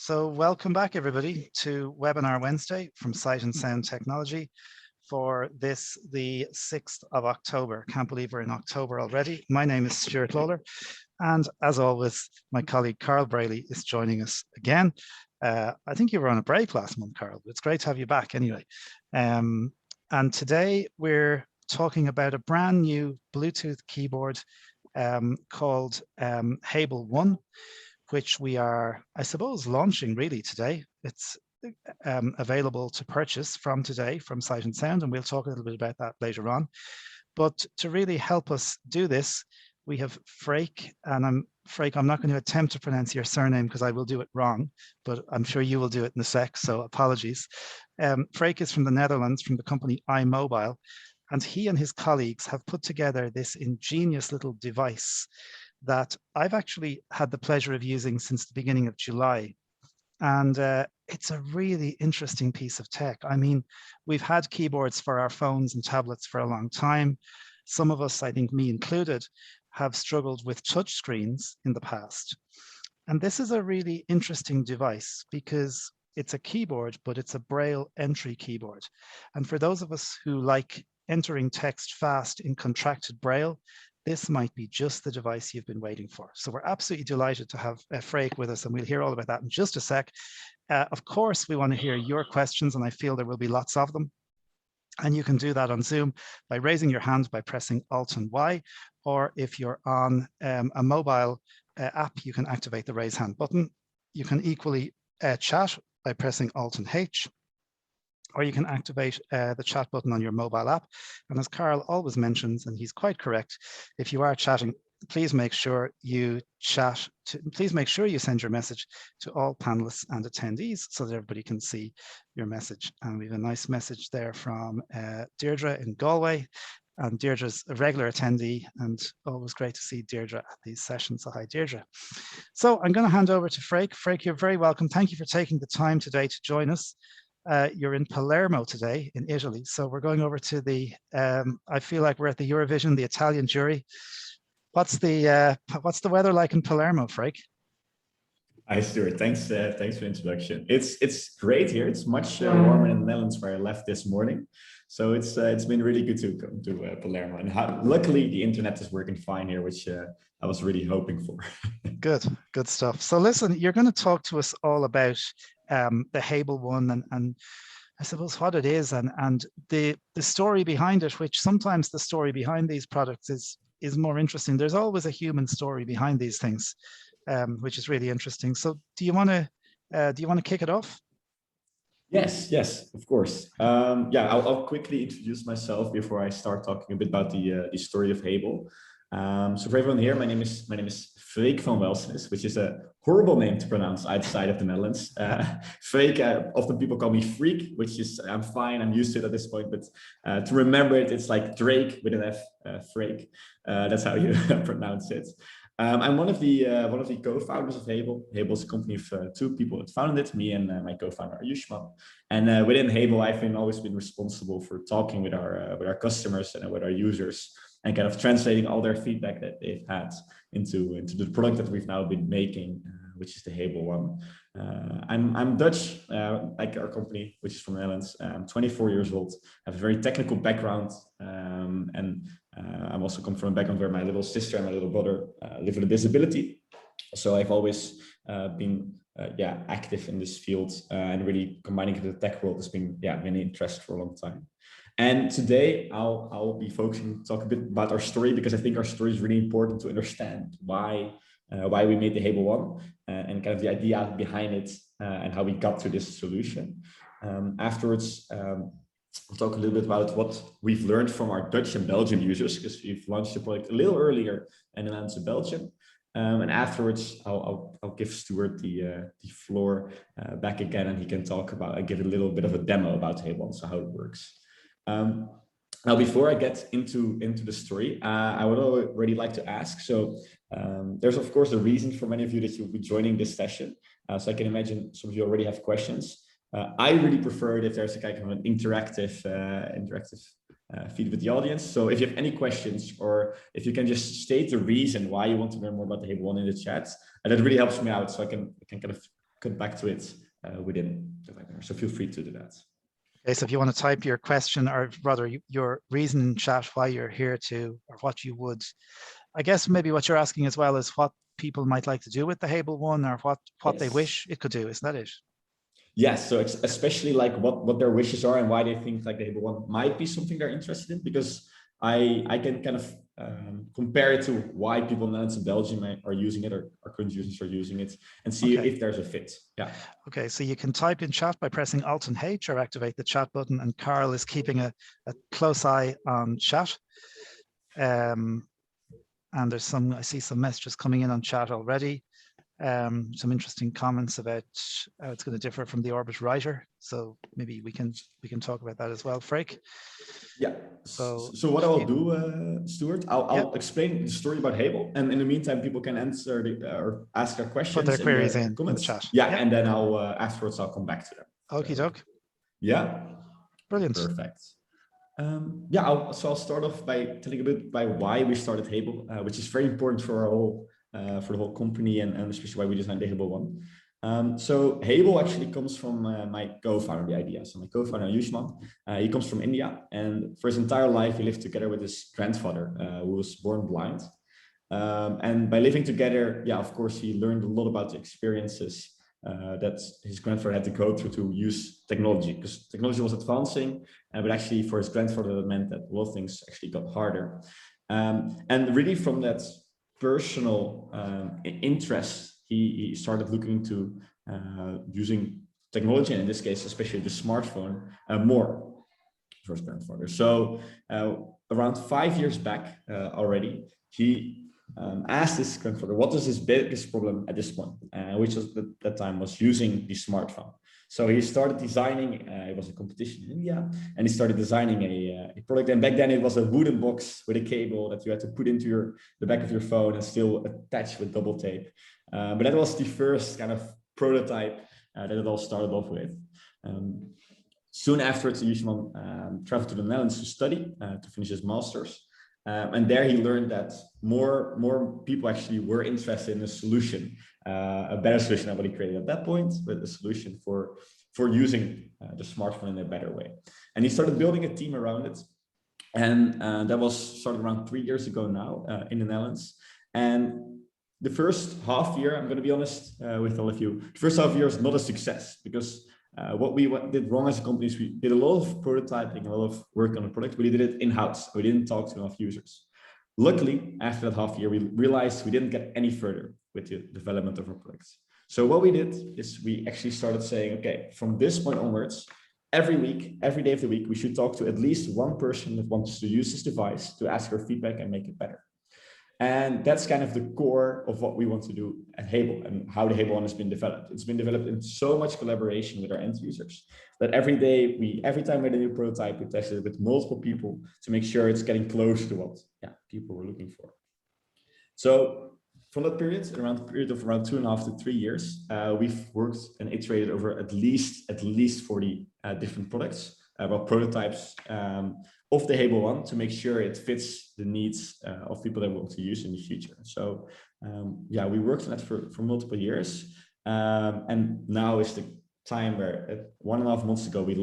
So welcome back, everybody, to Webinar Wednesday from Sight and Sound Technology for this, the 6th of October. Can't believe we're in October already. My name is Stuart Lawler, and as always, my colleague Carl Braille is joining us again. I think you were on a break last month, Carl, but it's great to have you back anyway. And today we're talking about a brand new Bluetooth keyboard called Hable One, which we are, I suppose, launching really today. It's available to purchase from today from Sight and Sound, and we'll talk a little bit about that later on. But to really help us do this, we have Freek, and I'm not going to attempt to pronounce your surname because I will do it wrong, but I'm sure you will do it in a sec, so apologies. Freek is from the Netherlands, from the company iMobile, and he and his colleagues have put together this ingenious little device that I've actually had the pleasure of using since the beginning of July. And it's a really interesting piece of tech. I mean, we've had keyboards for our phones and tablets for a long time. Some of us, I think me included, have struggled with touch screens in the past. And this is a really interesting device because it's a keyboard, but it's a Braille entry keyboard. And for those of us who like entering text fast in contracted Braille, this might be just the device you've been waiting for. So we're absolutely delighted to have Freek with us, and we'll hear all about that in just a sec. Of course, we want to hear your questions, and I feel there will be lots of them. And you can do that on Zoom by raising your hand by pressing Alt and Y, or if you're on a mobile app, you can activate the raise hand button. You can equally chat by pressing Alt and H, or you can activate the chat button on your mobile app. And as Carl always mentions, and he's quite correct, if you are chatting, please make sure you send your message to all panelists and attendees so that everybody can see your message. And we have a nice message there from Deirdre in Galway. And Deirdre's a regular attendee, and always great to see Deirdre at these sessions. So hi, Deirdre. So I'm going to hand over to Freek. Freek, you're very welcome. Thank you for taking the time today to join us. You're in Palermo today in Italy. So we're going over to the, I feel like we're at the Eurovision, the Italian jury. What's the weather like in Palermo, Freek? Hi, Stuart. Thanks for the introduction. It's great here. It's much warmer in the Netherlands where I left this morning. So it's been really good to come to Palermo. And luckily, the internet is working fine here, which I was really hoping for. Good stuff. So listen, you're going to talk to us all about the Hable One and I suppose what it is and the story behind it, which sometimes the story behind these products is more interesting. There's always a human story behind these things, which is really interesting. So do you want to kick it off? Yes, of course. Yeah, I'll quickly introduce myself before I start talking a bit about the story of Hable. So for everyone here, my name is Freek van Welsenis, which is a horrible name to pronounce outside of the Netherlands. Freek, often people call me Freak, which is, I'm fine, I'm used to it at this point, but to remember it, it's like Drake with an F, Freek. That's how you pronounce it. I'm one of the co-founders of Hable. Hable is a company of two people that founded it, me and my co-founder Ayushman. And within Hable, I've always been responsible for talking with our customers and with our users, and kind of translating all their feedback that they've had into the product that we've now been making, which is the Hable One. I'm Dutch, like our company, which is from the Netherlands. I'm 24 years old, have a very technical background, and I'm also come from a background where my little sister and my little brother live with a disability. So I've always been active in this field, and really combining it with the tech world has been an interest for a long time. And today I'll be focusing, talk a bit about our story, because I think our story is really important to understand why we made the Hable One and kind of the idea behind it, and how we got to this solution. Afterwards, we'll talk a little bit about what we've learned from our Dutch and Belgian users, because we've launched the product a little earlier in the Netherlands and Belgium. And afterwards, I'll give Stuart the floor back again, and he can talk about, give a little bit of a demo about Hable One, so how it works. Now, before I get into the story, I would already like to ask, so there's of course a reason for many of you that you'll be joining this session. So I can imagine some of you already have questions. I really prefer it if there's a kind of an interactive feed with the audience. So if you have any questions, or if you can just state the reason why you want to learn more about the Hable One in the chat, and that really helps me out, so I can kind of cut back to it within the webinar. So feel free to do that. Okay, so if you want to type your question, or rather your reason in chat why you're here to, or what you would, I guess maybe what you're asking as well is what people might like to do with the Hable One, or what they wish it could do. Isn't that it? Yes, so especially like what their wishes are and why they think like the Hable One might be something they're interested in, because I can kind of compare it to why people in the Netherlands and Belgium are using it, or our current users are using it, and see if there's a fit. Yeah. Okay, so you can type in chat by pressing Alt and H, or activate the chat button, and Carl is keeping a close eye on chat. And there's I see some messages coming in on chat already. Some interesting comments about how it's going to differ from the Orbit Writer. So maybe we can talk about that as well, Freek. Yeah. So what I'll do, Stuart, I'll explain the story about Hable, and in the meantime, people can answer or ask their questions. Put their queries in the chat. Yeah, and then afterwards I'll come back to them. Okie doke. Yeah. Brilliant. Perfect. Yeah, I'll start off by telling a bit by why we started Hable, which is very important for our whole for the whole company, and especially why we designed the Hable One. So Hable actually comes from my co-founder, the idea. So my co-founder, Yushman, he comes from India, and for his entire life, he lived together with his grandfather, who was born blind. And by living together, yeah, of course, he learned a lot about the experiences that his grandfather had to go through to use technology, because technology was advancing, but actually for his grandfather, that meant that a lot of things actually got harder. And really from that personal interest, he started looking to using technology, and in this case, especially the smartphone, more for his grandfather. So around 5 years back already, he asked his grandfather, what is his biggest problem at this point, which was at that time was using the smartphone. So he started designing, it was a competition in India, and he started designing a product. And back then it was a wooden box with a cable that you had to put into the back of your phone and still attach with double tape. But that was the first kind of prototype that it all started off with. Soon afterwards, Yushman traveled to the Netherlands to study, to finish his master's. And there he learned that more people actually were interested in a solution, a better solution than what he created at that point, but a solution for using the smartphone in a better way. And he started building a team around it. And that was started around 3 years ago now in the Netherlands. And the first half year, I'm going to be honest with all of you, the first half year is not a success, because what we did wrong as a company is we did a lot of prototyping, a lot of work on the product, but we did it in-house. We didn't talk to enough users. Luckily, after that half year, we realized we didn't get any further with the development of our products. So what we did is we actually started saying, okay, from this point onwards, every week, every day of the week, we should talk to at least one person that wants to use this device to ask for feedback and make it better. And that's kind of the core of what we want to do at Hable and how the Hable One has been developed. It's been developed in so much collaboration with our end users that every time we had a new prototype, we tested it with multiple people to make sure it's getting close to what people were looking for. So from that period, around the period of around 2.5 to 3 years, we've worked and iterated over at least 40 different products, prototypes of the Hable One to make sure it fits the needs of people that want to use in the future. So we worked on that for multiple years. And now is the time where 1.5 months ago, we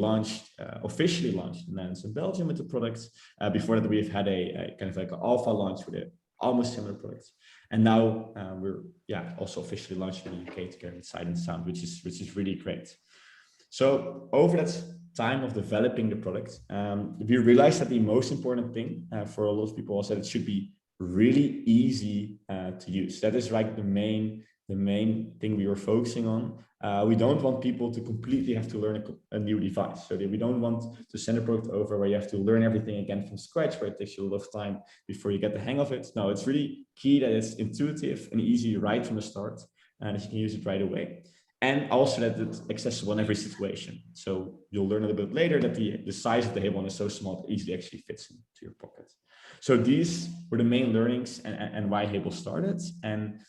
officially launched in the Netherlands and Belgium with the product. Before that, we've had a kind of like an alpha launch with almost similar products. And now we're also officially launching in the UK together with Sight and Sound, which is really great. So over that time of developing the product, we realized that the most important thing for a lot of people was that it should be really easy to use. That is like the main thing we were focusing on. We don't want people to completely have to learn a new device. So that we don't want to send a product over where you have to learn everything again from scratch, where it takes you a lot of time before you get the hang of it. No, it's really key that it's intuitive and easy right from the start, and that you can use it right away. And also that it's accessible in every situation. So you'll learn a little bit later that the size of the Hable One is so small it easily actually fits into your pocket. So these were the main learnings and why Hable started. And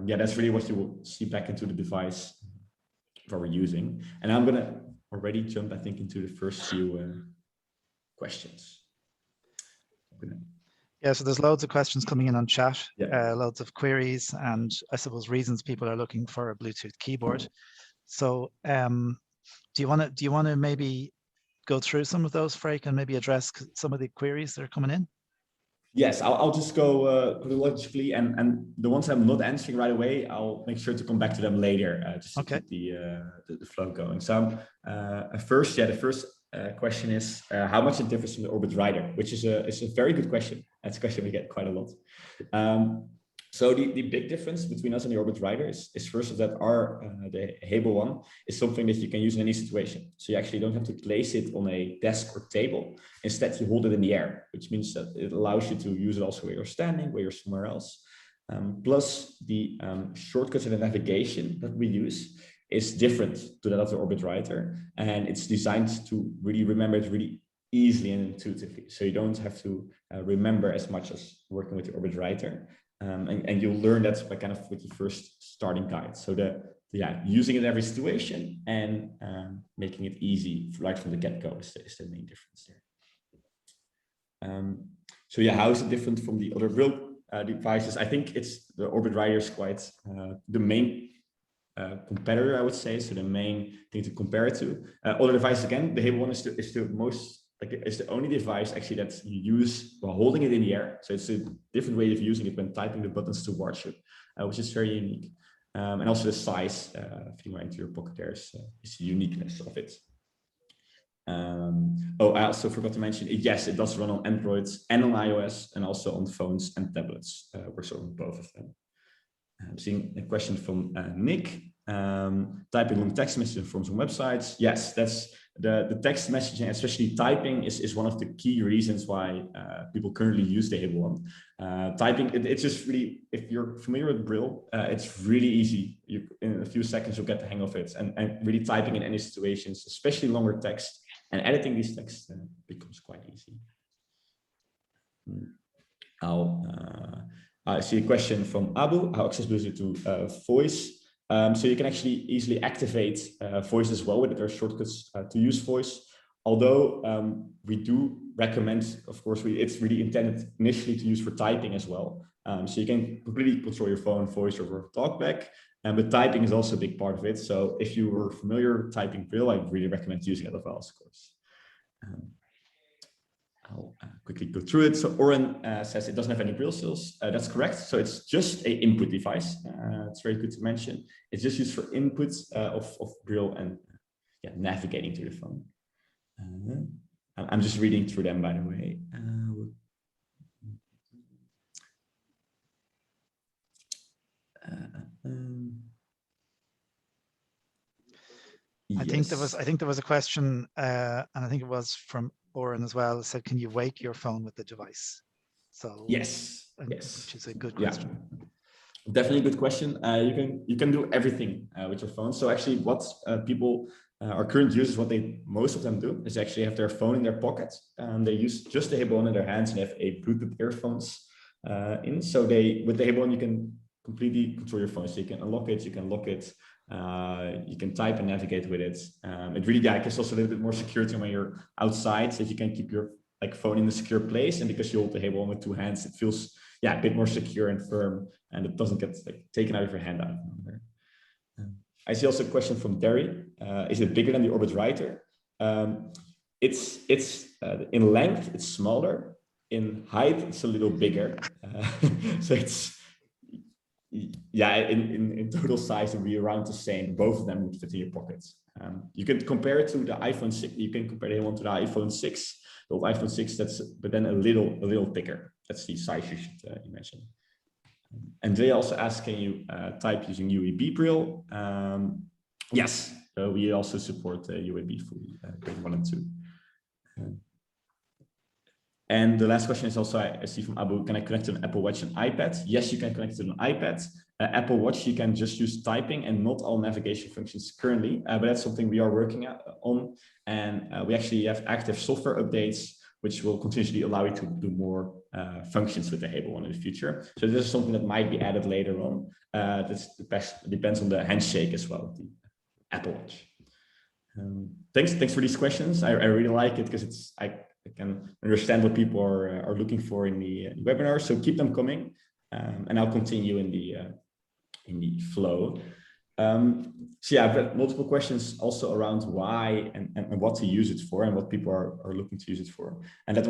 that's really what you will see back into the device that we're using. And I'm going to already jump, I think, into the first few questions. Yeah, so there's loads of questions coming in on chat, Yeah. loads of queries, and I suppose reasons people are looking for a Bluetooth keyboard. So do you want to maybe go through some of those, Frank, and maybe address some of the queries that are coming in? Yes, I'll just go chronologically, and the ones I'm not answering right away, I'll make sure to come back to them later, just to keep the flow going. So first, the first question is how much it differs from the Orbit Writer, which is a very good question. That's a question we get quite a lot. So the big difference between us and the Orbit Writer is first that the Hable One is something that you can use in any situation. So you actually don't have to place it on a desk or table. Instead, you hold it in the air, which means that it allows you to use it also where you're standing, where you're somewhere else. Plus the shortcuts and the navigation that we use is different to that of the Orbit Writer. And it's designed to really remember it really easily and intuitively. So you don't have to remember as much as working with the Orbit Writer. And you'll learn that by kind of with the first starting guide. So using it in every situation and making it easy right from the get-go is the main difference there. So yeah, how is it different from the other Braille devices? I think it's the Orbit Writer is quite the main competitor, I would say. So the main thing to compare it to. Other devices, again, the Hable One is the most, it's the only device actually that you use while holding it in the air. So it's a different way of using it when typing the buttons towards you, which is very unique. And also the size, fitting right into your pocket there is the uniqueness of it. I also forgot to mention, yes, it does run on Android and on iOS and also on phones and tablets. Works on both of them. I'm seeing a question from Nick. Typing long text messages from some websites. Yes, that's the text messaging, especially typing, is one of the key reasons why people currently use the Hable One. Typing, it's just really, if you're familiar with Braille, it's really easy. In a few seconds, you'll get the hang of it. And really typing in any situations, especially longer text, and editing these texts becomes quite easy. I see a question from Abu, how accessible is it to voice? So you can actually easily activate voice as well, with there are shortcuts to use voice. Although we do recommend, of course, it's really intended initially to use for typing as well. So you can completely control your phone voice over TalkBack, but typing is also a big part of it. So if you were familiar with typing Braille, I really recommend using it as well, of course. I'll quickly go through it. So Oren says it doesn't have any Braille skills. That's correct. So it's just an input device. It's very good to mention. It's just used for input of Braille and navigating to the phone. I'm just reading through them, by the way. I think there was a question, and I think it was from Oren as well. It said, "Can you wake your phone with the device?" So yes, which is a good question. Yeah. Definitely a good question. You can do everything with your phone. So actually, what people our current users, what most of them do is actually have their phone in their pocket. They use just the Hable One in their hands and have a Bluetooth earphones in. So with the Hable One, you can completely control your phone. So you can unlock it, you can lock it. You can type and navigate with it. It really gives also a little bit more security when you're outside, so that you can keep your phone in a secure place. And because you hold the Hable One with two hands, it feels a bit more secure and firm, and it doesn't get taken out of your hand out of nowhere. I see also a question from Derry. Is it bigger than the Orbit Writer? It's in length, it's smaller. In height, it's a little bigger. So it's in total size, it will be around the same. Both of them would fit in your pockets. You can compare it to the iPhone 6. You can compare the one to the iPhone 6. The old iPhone 6, but then a little bigger. That's the size you should imagine. And they also ask, can you type using UAB Braille? Yes, we also support UAB fully, grade 1 and 2. And the last question is also, I see from Abu, can I connect to an Apple Watch and iPad? Yes, you can connect to an iPad. Apple Watch, you can just use typing and not all navigation functions currently, but that's something we are working on. And we actually have active software updates, which will continuously allow you to do more functions with the Hable One in the future. So this is something that might be added later on. That depends on the handshake as well, the Apple Watch. Thanks for these questions. I really like it because I can understand what people are looking for in the webinar. So keep them coming, and I'll continue in the flow. So yeah, I've got multiple questions also around why and what to use it for and what people are looking to use it for. And that's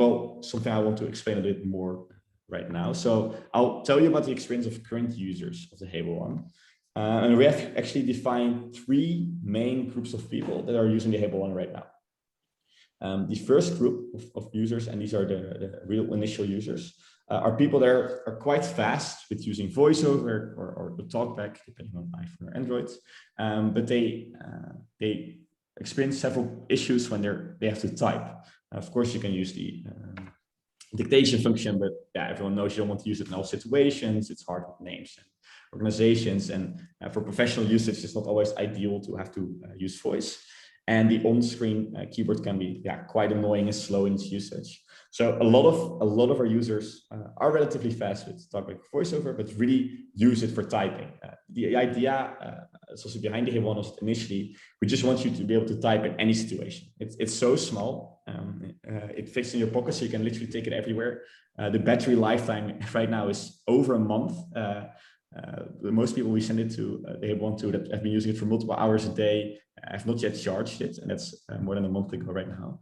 something I want to explain a bit more right now. So I'll tell you about the experience of current users of the Hable One. And we have actually defined 3 main groups of people that are using the Hable One right now. The first group of users, and these are the real initial users, are people that are quite fast with using voiceover or the talkback, depending on iPhone or Android. But they experience several issues when they have to type. Of course, you can use the dictation function, but yeah, everyone knows you don't want to use it in all situations. It's hard with names and organizations, and for professional usage, it's not always ideal to have to use voice. And the on-screen keyboard can be quite annoying and slow in its usage. So a lot of our users are relatively fast with talkback voiceover, but really use it for typing. The idea is also behind the Hable One was initially, we just want you to be able to type in any situation. It's so small. It fits in your pocket, so you can literally take it everywhere. The battery lifetime right now is over a month. Most people we send it to, the Hable One to that have been using it for multiple hours a day. I've not yet charged it, and that's more than a month ago right now.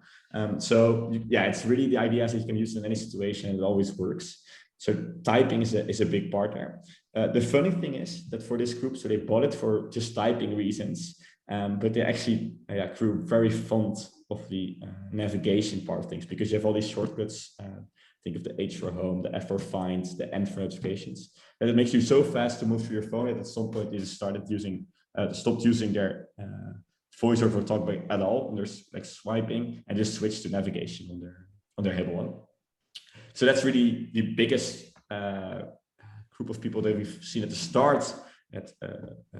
So yeah, it's really the idea is that you can use it in any situation and it always works. So typing is a big part there. The funny thing is that for this group, so they bought it for just typing reasons, but they actually grew very fond of the navigation part of things, because you have all these shortcuts. Think of the H for home, the F for find, the N for notifications. And it makes you so fast to move through your phone that at some point they just stopped using their voiceover or talkback at all, and there's like swiping, and just switched to navigation on their Hable One. So that's really the biggest group of people that we've seen at the start that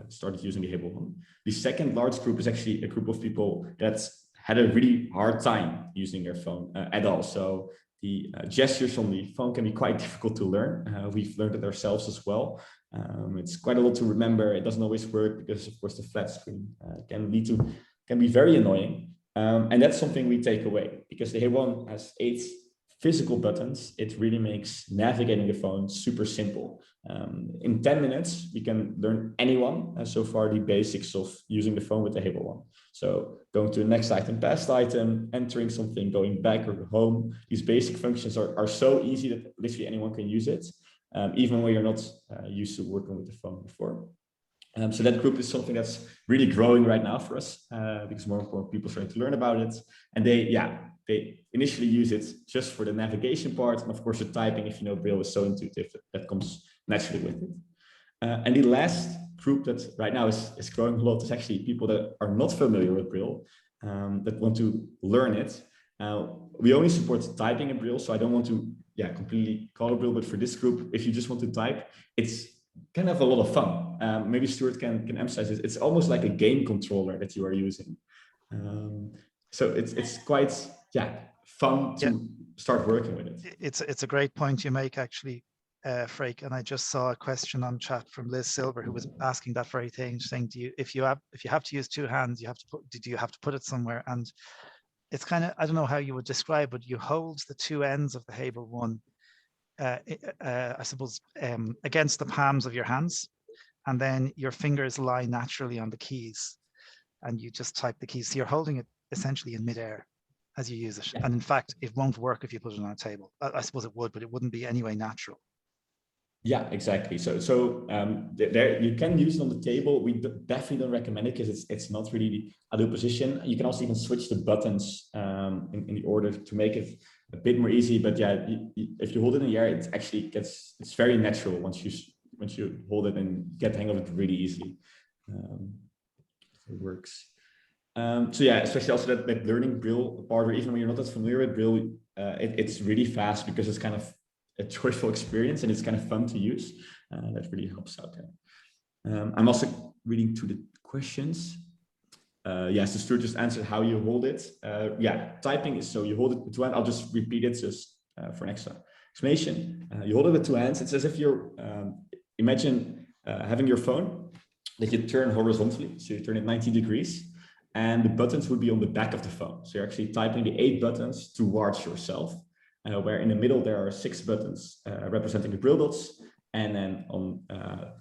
started using the Hable One. The second large group is actually a group of people that had a really hard time using their phone at all. So the gestures on the phone can be quite difficult to learn. We've learned it ourselves as well. It's quite a lot to remember. It doesn't always work because, of course, the flat screen can be very annoying. And that's something we take away, because the Hable One has 8 physical buttons. It really makes navigating the phone super simple. In 10 minutes, we can learn anyone so far the basics of using the phone with the Hable One. So going to the next item, past item, entering something, going back or home. These basic functions are so easy that literally anyone can use it, even when you're not used to working with the phone before. So that group is something that's really growing right now for us, because more and more people are starting to learn about it. And they initially use it just for the navigation part. And of course, the typing, if you know Braille, is so intuitive that comes naturally with it. And the last group that right now is growing a lot is actually people that are not familiar with Braille, that want to learn it. We only support typing in Braille, so I don't want to completely call it Braille, but for this group, if you just want to type, it's kind of a lot of fun. Maybe Stuart can emphasize it. It's almost like a game controller that you are using. So it's quite fun to start working with it. It's a great point you make, actually, Freek. And I just saw a question on chat from Liz Silver, who was asking that very thing, saying, if you have to use 2 hands, do you have to put it somewhere? And it's kind of, I don't know how you would describe, but you hold the 2 ends of the Hable One, I suppose, against the palms of your hands, and then your fingers lie naturally on the keys, and you just type the keys. So you're holding it essentially in midair as you use it. And in fact, it won't work if you put it on a table. I suppose it would, but it wouldn't be anyway natural. Yeah, exactly. So there you can use it on the table. We definitely don't recommend it because it's not really the ideal position. You can also even switch the buttons in the order to make it a bit more easy. But yeah, if you hold it in the air, it's very natural once you hold it and get the hang of it really easily. It works. So yeah, especially also that learning Braille part, or even when you're not that familiar with Braille, it's really fast because it's kind of a joyful experience and it's kind of fun to use. That really helps out there. I'm also reading through the questions. Yes, so Stuart just answered how you hold it. Typing is so you hold it with 2 hands. I'll just repeat it just for an extra explanation. You hold it with 2 hands. It's as if you're, imagine having your phone that you turn horizontally. So you turn it 90 degrees. And the buttons would be on the back of the phone. So you're actually typing the 8 buttons towards yourself, where in the middle there are 6 buttons representing the Braille dots. And then on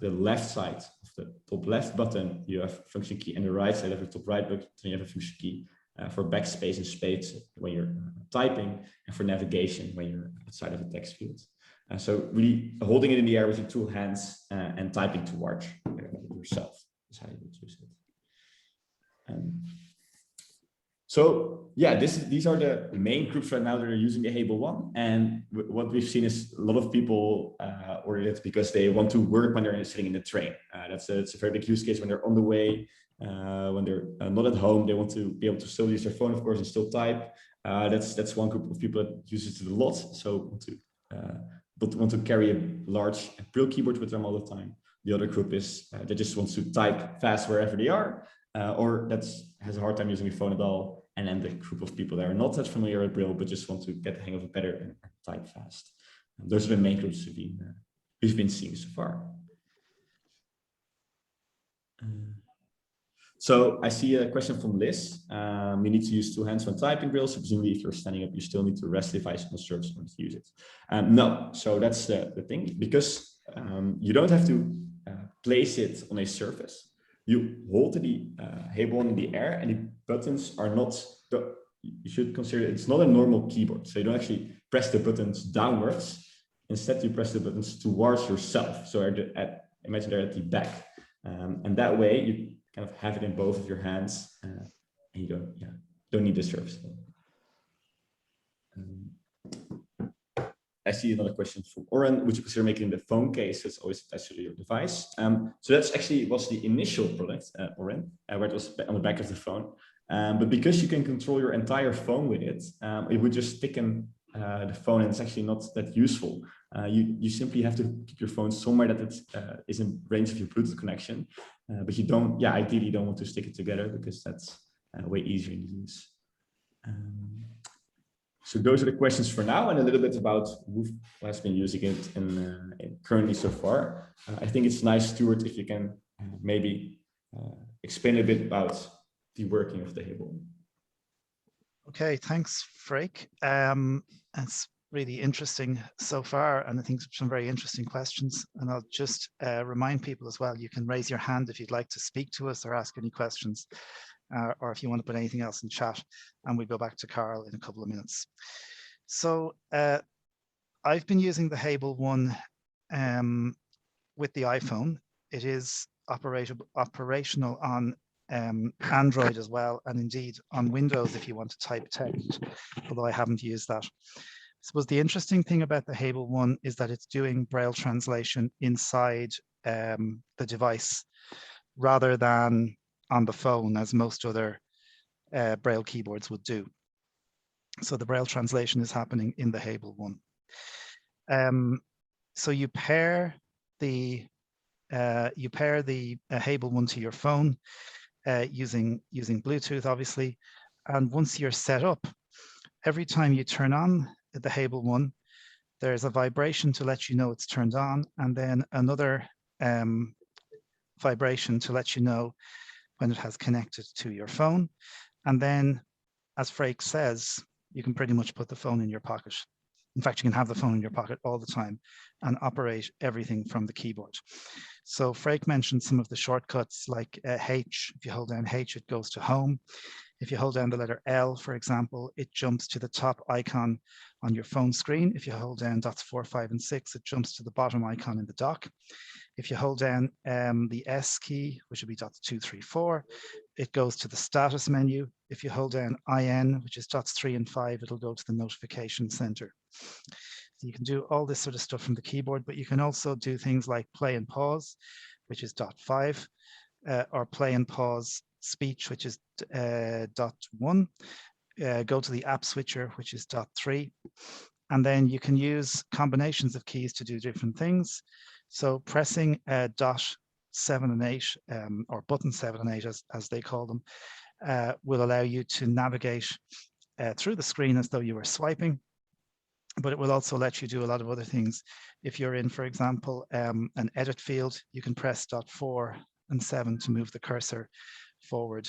the left side of the top left button, you have function key, and the right side of the top right button, you have a function key for backspace and space when you're typing, and for navigation when you're outside of a text field. So really holding it in the air with your two hands and typing towards yourself is how you would use it. So yeah, these are the main groups right now that are using the Hable One. And what we've seen is a lot of people order it because they want to work when they're sitting in the train. It's a very big use case when they're on the way, when they're not at home. They want to be able to still use their phone, of course, and still type. That's one group of people that uses it a lot. So want to carry a large Braille keyboard with them all the time. The other group is that just wants to type fast wherever they are, or that has a hard time using a phone at all. And then the group of people that are not that familiar with Braille, but just want to get the hang of it better and type fast. And those are the main groups we've been seeing so far. So I see a question from Liz. You need to use two hands when typing Braille. So presumably if you're standing up, you still need to rest the device on the surface in order to use it. No, so that's the thing, because you don't have to place it on a surface. You hold the Hable One in the air, and the buttons are not, you should consider it's not a normal keyboard. So you don't actually press the buttons downwards. Instead, you press the buttons towards yourself. So imagine they're at the back. And that way you kind of have it in both of your hands, and you don't need the surface. I see another question from Oren. Would you consider making the phone case that's always attached to your device? So that's actually was the initial product, Oren, where it was on the back of the phone. But because you can control your entire phone with it, it would just thicken the phone, and it's actually not that useful. You simply have to keep your phone somewhere that it is in range of your Bluetooth connection, but you don't, ideally you don't want to stick it together, because that's way easier to use. So those are the questions for now, and a little bit about who has been using it and currently so far. I think it's nice, Stuart, if you can maybe explain a bit about the working of the Hable. Okay, thanks, Freek. It's really interesting so far, and I think some very interesting questions. And I'll just remind people as well, you can raise your hand if you'd like to speak to us or ask any questions, or if you want to put anything else in chat, and we'll go back to Carl in a couple of minutes. So I've been using the Hable One with the iPhone. It is operational on Android as well, and indeed on Windows if you want to type text, although I haven't used that. I suppose the interesting thing about the Hable One is that it's doing Braille translation inside the device rather than on the phone, as most other Braille keyboards would do. So the Braille translation is happening in the Hable One. So you pair the Hable One to your phone using Bluetooth, obviously. And once you're set up, every time you turn on the Hable One, there's a vibration to let you know it's turned on, and then another vibration to let you know when it has connected to your phone. And then, as Freek says, you can pretty much put the phone in your pocket. In fact, you can have the phone in your pocket all the time and operate everything from the keyboard. So Freek mentioned some of the shortcuts, like H. If you hold down H, it goes to home. If you hold down the letter L, for example, it jumps to the top icon on your phone screen. If you hold down dots 4, 5, and 6, it jumps to the bottom icon in the dock. If you hold down the S key, which would be dots 2, 3, 4, it goes to the status menu. If you hold down IN, which is dots 3 and 5, it'll go to the notification center. So you can do all this sort of stuff from the keyboard, but you can also do things like play and pause, which is dot 5, or play and pause speech, which is dot 1. Go to the app switcher, which is dot 3. And then you can use combinations of keys to do different things. So pressing dot 7 and 8, or button 7 and 8, as they call them, will allow you to navigate through the screen as though you were swiping. But it will also let you do a lot of other things. If you're in, for example, an edit field, you can press dot 4 and 7 to move the cursor forward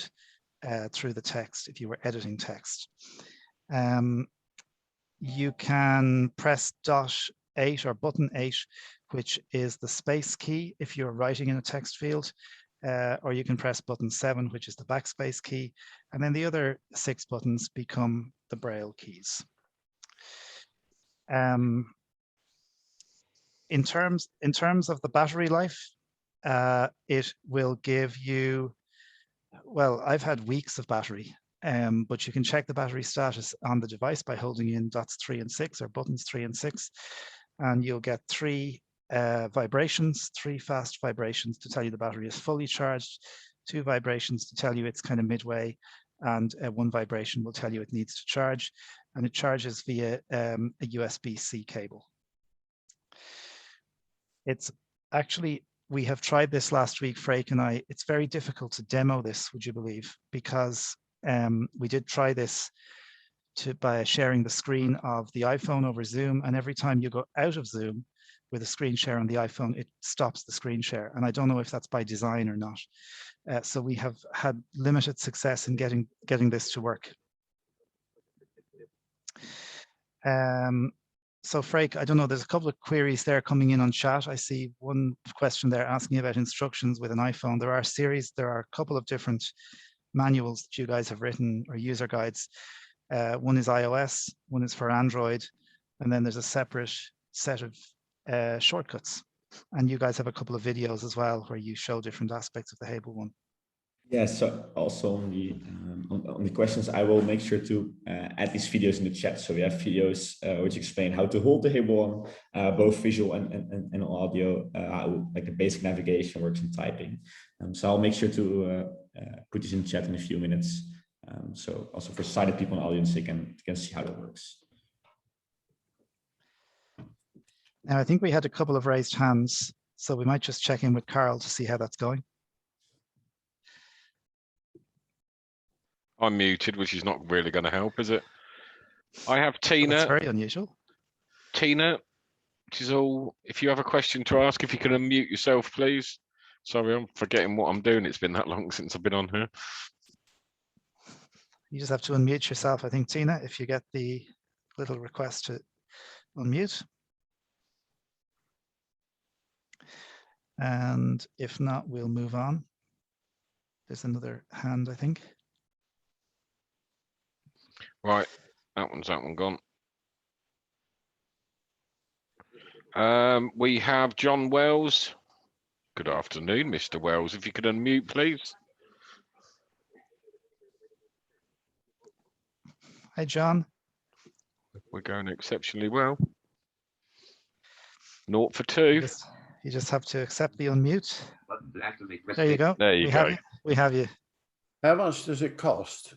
through the text if you were editing text. You can press dot 8 or button 8, which is the space key if you're writing in a text field, or you can press button 7, which is the backspace key. And then the other 6 buttons become the Braille keys. In terms of the battery life, it will give you, well, I've had weeks of battery, but you can check the battery status on the device by holding in dots 3 and 6 or buttons 3 and 6, and you'll get 3 vibrations, 3 fast vibrations to tell you the battery is fully charged, 2 vibrations to tell you it's kind of midway, and 1 vibration will tell you it needs to charge, and it charges via a USB-C cable. It's actually, we have tried this last week, Frake and I. It's very difficult to demo this, would you believe? Because we did try this by sharing the screen of the iPhone over Zoom, and every time you go out of Zoom with a screen share on the iPhone, it stops the screen share. And I don't know if that's by design or not. So we have had limited success in getting this to work. So Frake, I don't know, there's a couple of queries there coming in on chat. I see one question there asking about instructions with an iPhone. There are a couple of different manuals that you guys have written, or user guides. One is iOS, one is for Android, and then there's a separate set of shortcuts. And you guys have a couple of videos as well where you show different aspects of the Hable One. Yeah, so also on the questions, I will make sure to add these videos in the chat. So we have videos which explain how to hold the Hable One, both visual and audio, how like the basic navigation works in typing. So I'll make sure to put this in chat in a few minutes. So also for sighted people in the audience, they can see how that works. Now, I think we had a couple of raised hands, so we might just check in with Carl to see how that's going. I'm muted, which is not really going to help, is it? I have Tina. That's very unusual. Tina, which is all. If you have a question to ask, if you can unmute yourself, please. Sorry, I'm forgetting what I'm doing. It's been that long since I've been on here. You just have to unmute yourself, I think, Tina, if you get the little request to unmute. And if not, we'll move on. There's another hand, I think. Right, that one gone. We have John Wells. Good afternoon, Mr. Wells. If you could unmute, please. Hi, John. We're going exceptionally well. 0 for 2. You just have to accept the unmute. There you go. There you go. We have you. How much does it cost?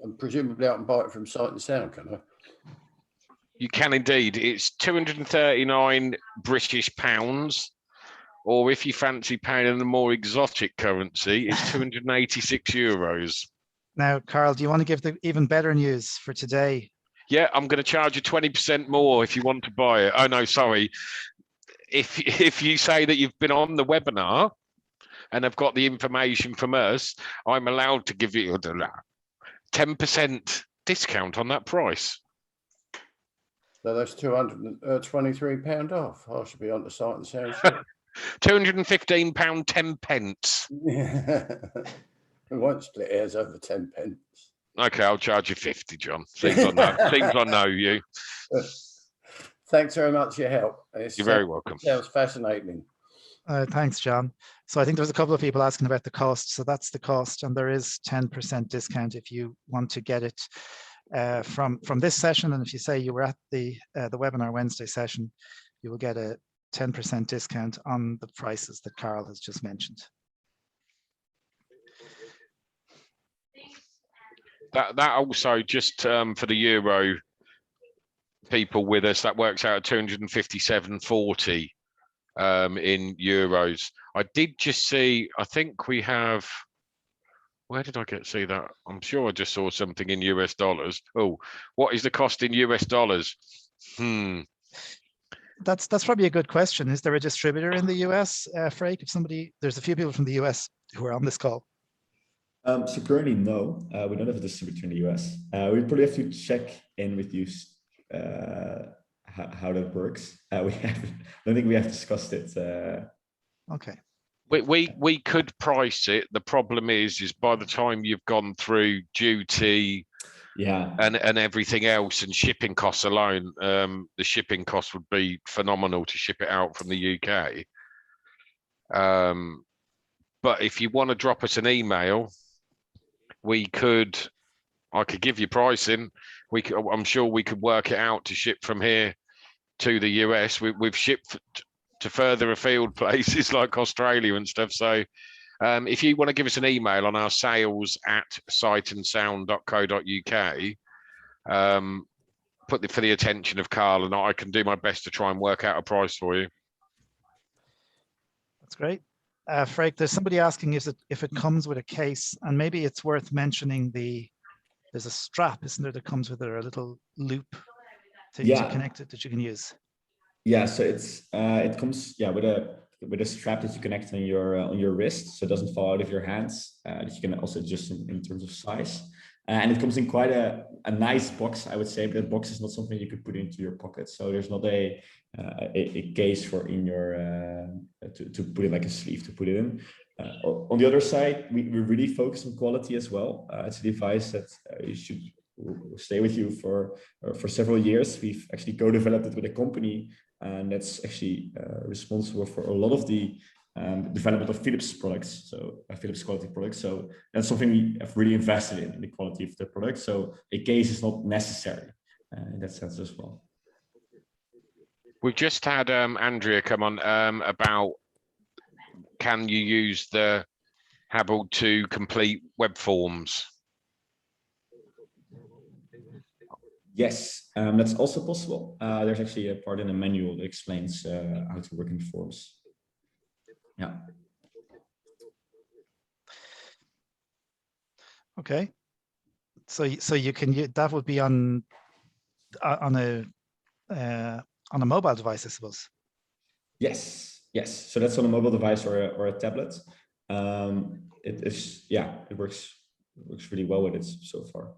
And presumably I can buy it from Sight and Sound, can I? You can indeed. It's 239 British pounds, or if you fancy paying in a more exotic currency, it's 286 euros. Now, Carl, do you want to give the even better news for today? Yeah, I'm going to charge you 20% more if you want to buy it. Oh no, sorry. If you say that you've been on the webinar and have got the information from us, I'm allowed to give you a 10% discount on that price. So that's £223 off. I should be on the Sight and Sound. £215, 10 pence. We won't split hairs over 10 pence. Okay, I'll charge you 50, John. Seems I know you. Thanks very much for your help. You're very welcome. Sounds fascinating. Thanks, John. So I think there's a couple of people asking about the cost. So that's the cost, and there is 10% discount if you want to get it from this session. And if you say you were at the webinar Wednesday session, you will get a 10% discount on the prices that Carl has just mentioned. That also, just for the Euro people with us, that works out at 257.40 in euros. I did just see, I think we have, where did I see that? I'm sure I just saw something in US dollars. Oh, what is the cost in US dollars? That's probably a good question. Is there a distributor in the US, Frake? There's a few people from the US who are on this call. So currently, no, we don't have a distributor in the US. We probably have to check in with you how that works. I don't think we have discussed it. Okay. We could price it. The problem is by the time you've gone through duty, and everything else, and shipping costs alone, the shipping cost would be phenomenal to ship it out from the UK. But if you want to drop us an email, I could give you pricing. I'm sure we could work it out to ship from here to the US. We've shipped to further afield places like Australia and stuff. So if you want to give us an email on our sales@sightandsound.co.uk, put for the attention of Carl, and I can do my best to try and work out a price for you. That's great. Frank, there's somebody asking if it comes with a case, and maybe it's worth mentioning there's a strap, isn't there, that comes with it, or a little loop to connect it that you can use. Yeah, so it comes with a strap that you connect on your wrist, so it doesn't fall out of your hands. That you can also adjust in terms of size, and it comes in quite a nice box, I would say. But that box is not something you could put into your pocket, so there's not a case for in your to put it like a sleeve to put it in. On the other side, we really focus on quality as well. It's a device that you should stay with you for several years. We've actually co-developed it with a company, and that's actually responsible for a lot of the development of Philips products, so Philips quality products. So that's something we have really invested in the quality of the product. So a case is not necessary in that sense as well. We've just had Andrea come on about, can you use the Hable to complete web forms? Yes, that's also possible. There's actually a part in the manual that explains how to work in forms. Yeah. Okay. So you can that would be on a mobile device, I suppose. Yes. So that's on a mobile device or a tablet. It works really well with it so far.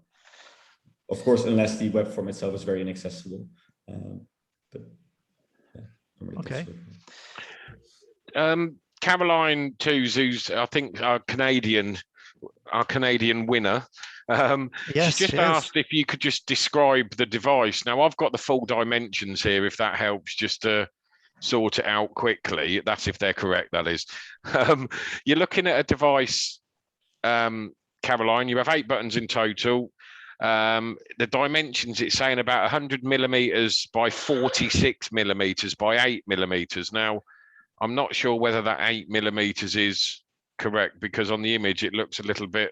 Of course, unless the web form itself is very inaccessible. But yeah, really okay. Caroline Twos, who's I think our Canadian winner. Yes, she just asked if you could just describe the device. Now I've got the full dimensions here, if that helps, just to sort it out quickly. That's if they're correct, that is. You're looking at a device, Caroline, you have 8 buttons in total. The dimensions, it's saying about 100 millimeters by 46 millimeters by 8 millimeters. Now, I'm not sure whether that 8 millimeters is correct, because on the image it looks a little bit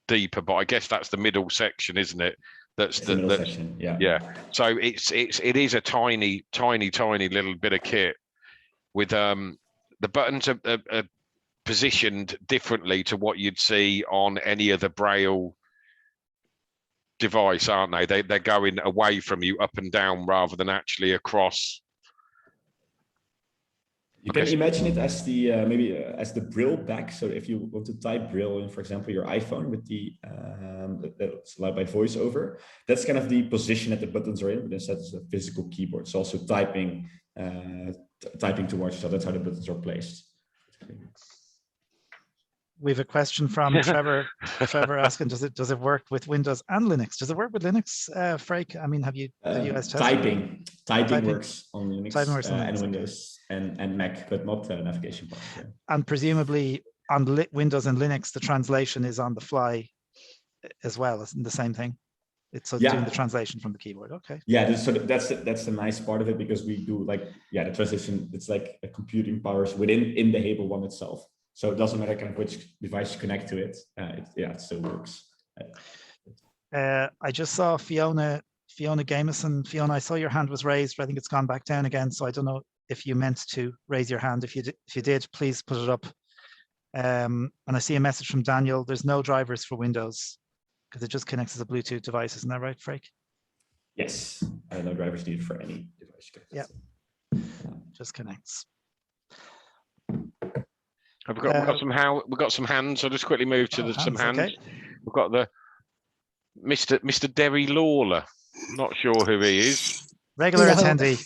deeper, but I guess that's the middle section, isn't it? That's the middle section. Yeah. So it is a tiny little bit of kit with the buttons are positioned differently to what you'd see on any other Braille device, aren't they? They're going away from you, up and down, rather than actually across. You can imagine it as the as the Braille back. So if you want to type Braille in, for example, your iPhone with the that's allowed by voiceover, that's kind of the position that the buttons are in, but instead it's a physical keyboard. It's also typing towards. So that's how the buttons are placed. We have a question from Trevor. Trevor asking, does it work with Windows and Linux? Does it work with Linux, Frank? I mean, have you guys tested? Typing works on Linux, and Linux, Windows and Mac, but not navigation part. Yeah. And presumably on Windows and Linux, the translation is on the fly as well, isn't the same thing? It's doing the translation from the keyboard. Okay. Yeah, so that's the nice part of it, because we do the translation. It's like a computing powers in the Hable One itself. So it doesn't matter kind of which device you connect to it. It still works. I just saw Fiona Gameson. Fiona, I saw your hand was raised, but I think it's gone back down again. So I don't know if you meant to raise your hand. If you did, please put it up. And I see a message from Daniel. There's no drivers for Windows because it just connects as a Bluetooth device. Isn't that right, Frank? Yes, no drivers needed for any device. Yeah, just connects. We've got some hands. I'll just quickly move to some hands. Okay. We've got the Mr. Derry Lawler. Not sure who he is. Regular Hello. attendee.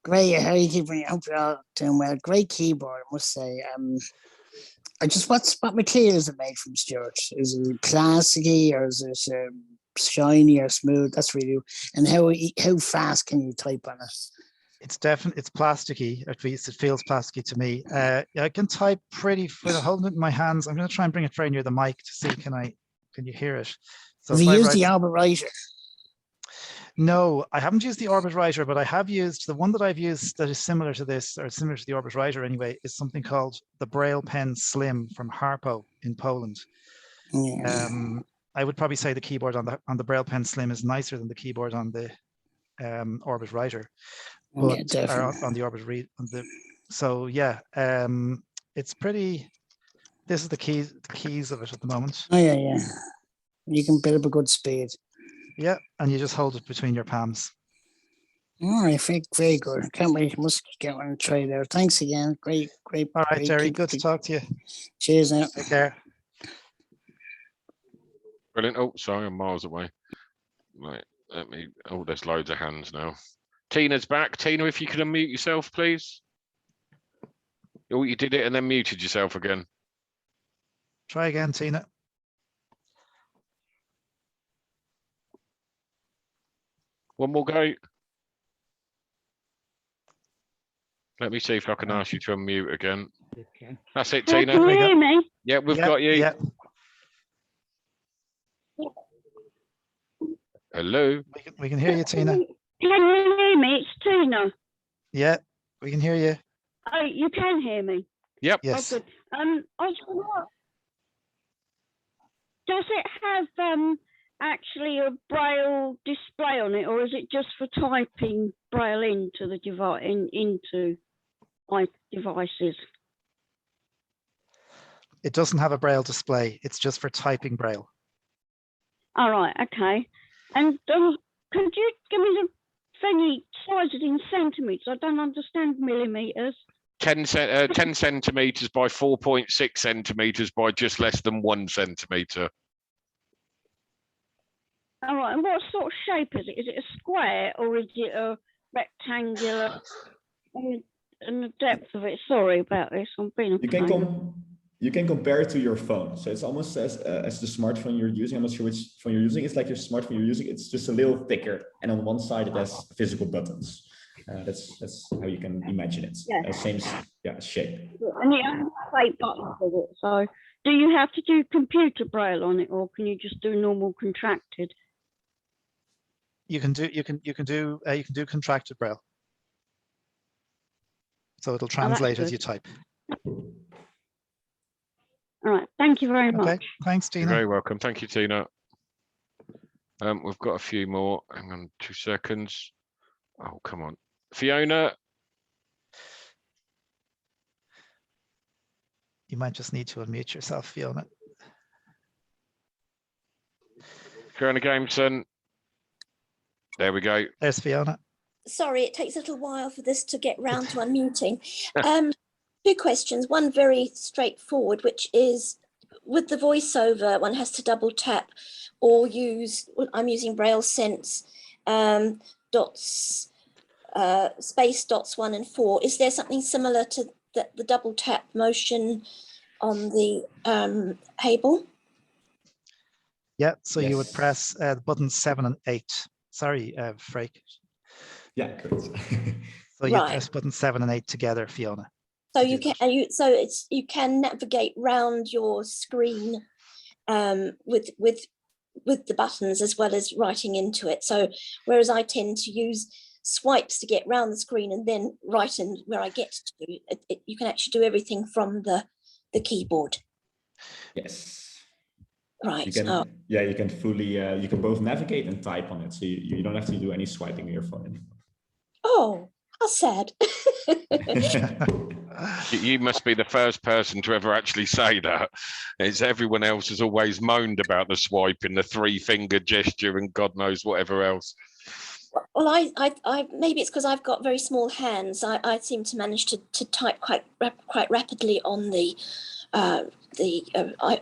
Great, how are you keeping? I hope you're all doing well. Great keyboard, I must say. I just what material is it made from, Stuart? Is it plasticky or is it shiny or smooth? That's really. And how fast can you type on it? It's plasticky. At least it feels plasticky to me. I can type pretty with holding it in my hands. I'm going to try and bring it very near the mic to see can you hear it? So Have if you I used write, the Albert Writer? no, I haven't used the Orbit Writer, but I have used the one that I've used that is similar to this, or similar to the Orbit Writer anyway, is something called the Braille Pen Slim from Harpo in Poland. Yeah. I would probably say the keyboard on the Braille Pen Slim is nicer than the keyboard on the Orbit Writer, but Yeah, definitely. on the Orbit Read. So yeah, it's pretty. This is the keys of it at the moment. Oh yeah. You can build up a good speed. Yeah, and you just hold it between your palms. All right, very good. Can't wait. Must get one and try it out. Thanks again. Great. All right, great Terry, good to talk to you. Cheers now. Take care. Brilliant. Oh, sorry, I'm miles away. Right, there's loads of hands now. Tina's back. Tina, if you could unmute yourself, please. Oh, you did it and then muted yourself again. Try again, Tina. One more go. Let me see if I can ask you to unmute again. Okay. That's it, Hello, Tina. can you There you go. hear me? Yeah, we've Yeah, got you. Yeah, Hello. we can hear you, Tina. Can you hear me? It's Tina. Yeah, we can hear you. Oh, you can hear me. Yep. Yes. Oh, good. I was going to ask, does it have actually a Braille display on it, or is it just for typing Braille into the device into my devices? It doesn't have a Braille display. It's just for typing Braille. All right, okay. And could you give me the thingy sized in centimeters? I don't understand millimeters. 10 centimeters by 4.6 centimeters by just less than 1 centimeter. All right, and what sort of shape is it? Is it a square or is it a rectangular? And the depth of it. Sorry about this. I'm being a pain. You can compare it to your phone. So it's almost as the smartphone you're using. I'm not sure which phone you're using. It's like your smartphone you're using. It's just a little thicker, and on one side it has physical buttons. That's how you can imagine it. Yeah. Same shape. And it has 8 buttons with it. So, do you have to do computer Braille on it, or can you just do normal contracted? You can do contracted Braille. So it'll translate as you type. All right. Thank you very much. Okay. Thanks, You're Tina. very welcome. Thank you, Tina. We've got a few more. Hang on 2 seconds. Oh, come on. Fiona. You might just need to unmute yourself, Fiona. Fiona Gameson. There we go. There's Fiona. Sorry, it takes a little while for this to get round to unmuting. 2 questions. One very straightforward, which is with the voiceover, one has to double tap or use, I'm using Braille Sense dots, space dots 1 and 4. Is there something similar to the double tap motion on the Hable? Yeah, so you would Yes. press the buttons 7 and 8. Sorry, Frake. Yeah, correct. So you Right. press buttons 7 and 8 together, Fiona. So to you do can, that. you can navigate round your screen with the buttons as well as writing into it. So whereas I tend to use swipes to get round the screen and then write in where I get to, you can actually do everything from the keyboard. Yes. Right. You can, you can fully, you can both navigate and type on it. So you don't have to do any swiping on your phone anymore. Oh, how sad. You must be the first person to ever actually say that. It's everyone else has always moaned about the swiping, the 3-finger gesture, and God knows whatever else. Well, I maybe it's because I've got very small hands. I seem to manage to type quite rapidly on the. I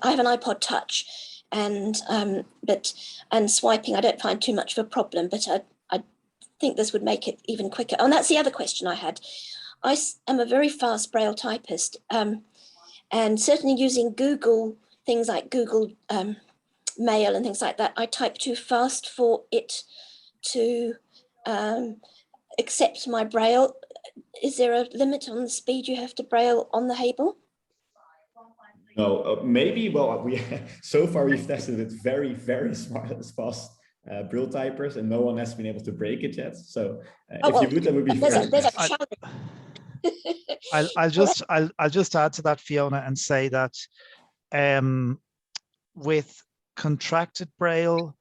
have an iPod Touch, and swiping I don't find too much of a problem. But I think this would make it even quicker. Oh, and that's the other question I had. I am a very fast Braille typist, and certainly using Google, things like Google Mail and things like that, I type too fast for it to accept my Braille. Is there a limit on the speed you have to Braille on the Hable? No, maybe. Well, so far we've tested with very, very fast Braille typers, and no one has been able to break it yet. So if you would, that would be there's very a challenge. I'll just add to that, Fiona, and say that with contracted Braille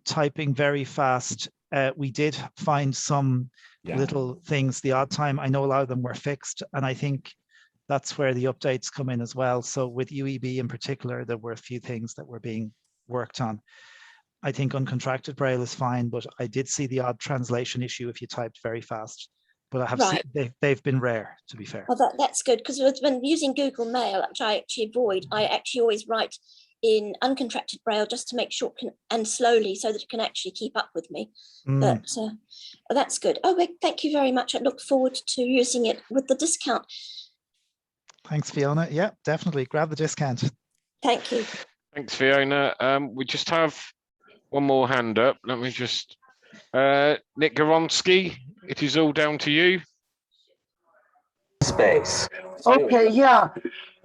typing very fast, we did find some little things the odd time. I know a lot of them were fixed, and I think that's where the updates come in as well. So with UEB in particular, there were a few things that were being worked on. I think uncontracted Braille is fine, but I did see the odd translation issue if you typed very fast. But I have seen they've been rare, to be fair. Well, that's good, because when using Google Mail, which I actually avoid, I actually always write in uncontracted Braille just to make sure and slowly, so that it can actually keep up with me. But that's good. Oh, thank you very much. I look forward to using it with the discount. Thanks, Fiona. Yeah, definitely grab the discount. Thank you. Thanks, Fiona. We just have one more hand up. Let me just Nick Goronsky, it is all down to you. Space. Okay, yeah.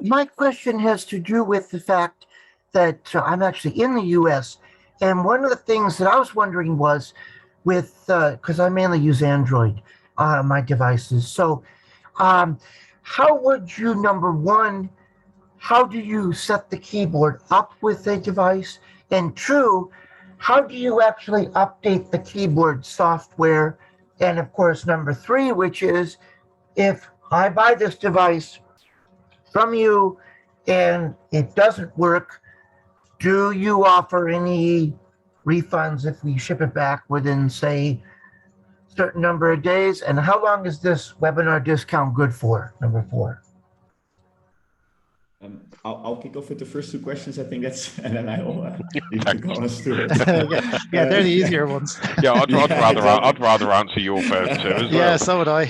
My question has to do with the fact that I'm actually in the US. And one of the things that I was wondering was with, because I mainly use Android on my devices. So how would you, number one, how do you set the keyboard up with a device? And two, how do you actually update the keyboard software? And of course, number three, which is if I buy this device from you and it doesn't work, do you offer any refunds if we ship it back within, say, a certain number of days? And how long is this webinar discount good for, number four? I'll kick off with the first two questions. I think that's, and then I'll leave the comments to it. Yeah, they're the easier ones. Yeah, I'd rather answer your first two as well. Yeah, so would I.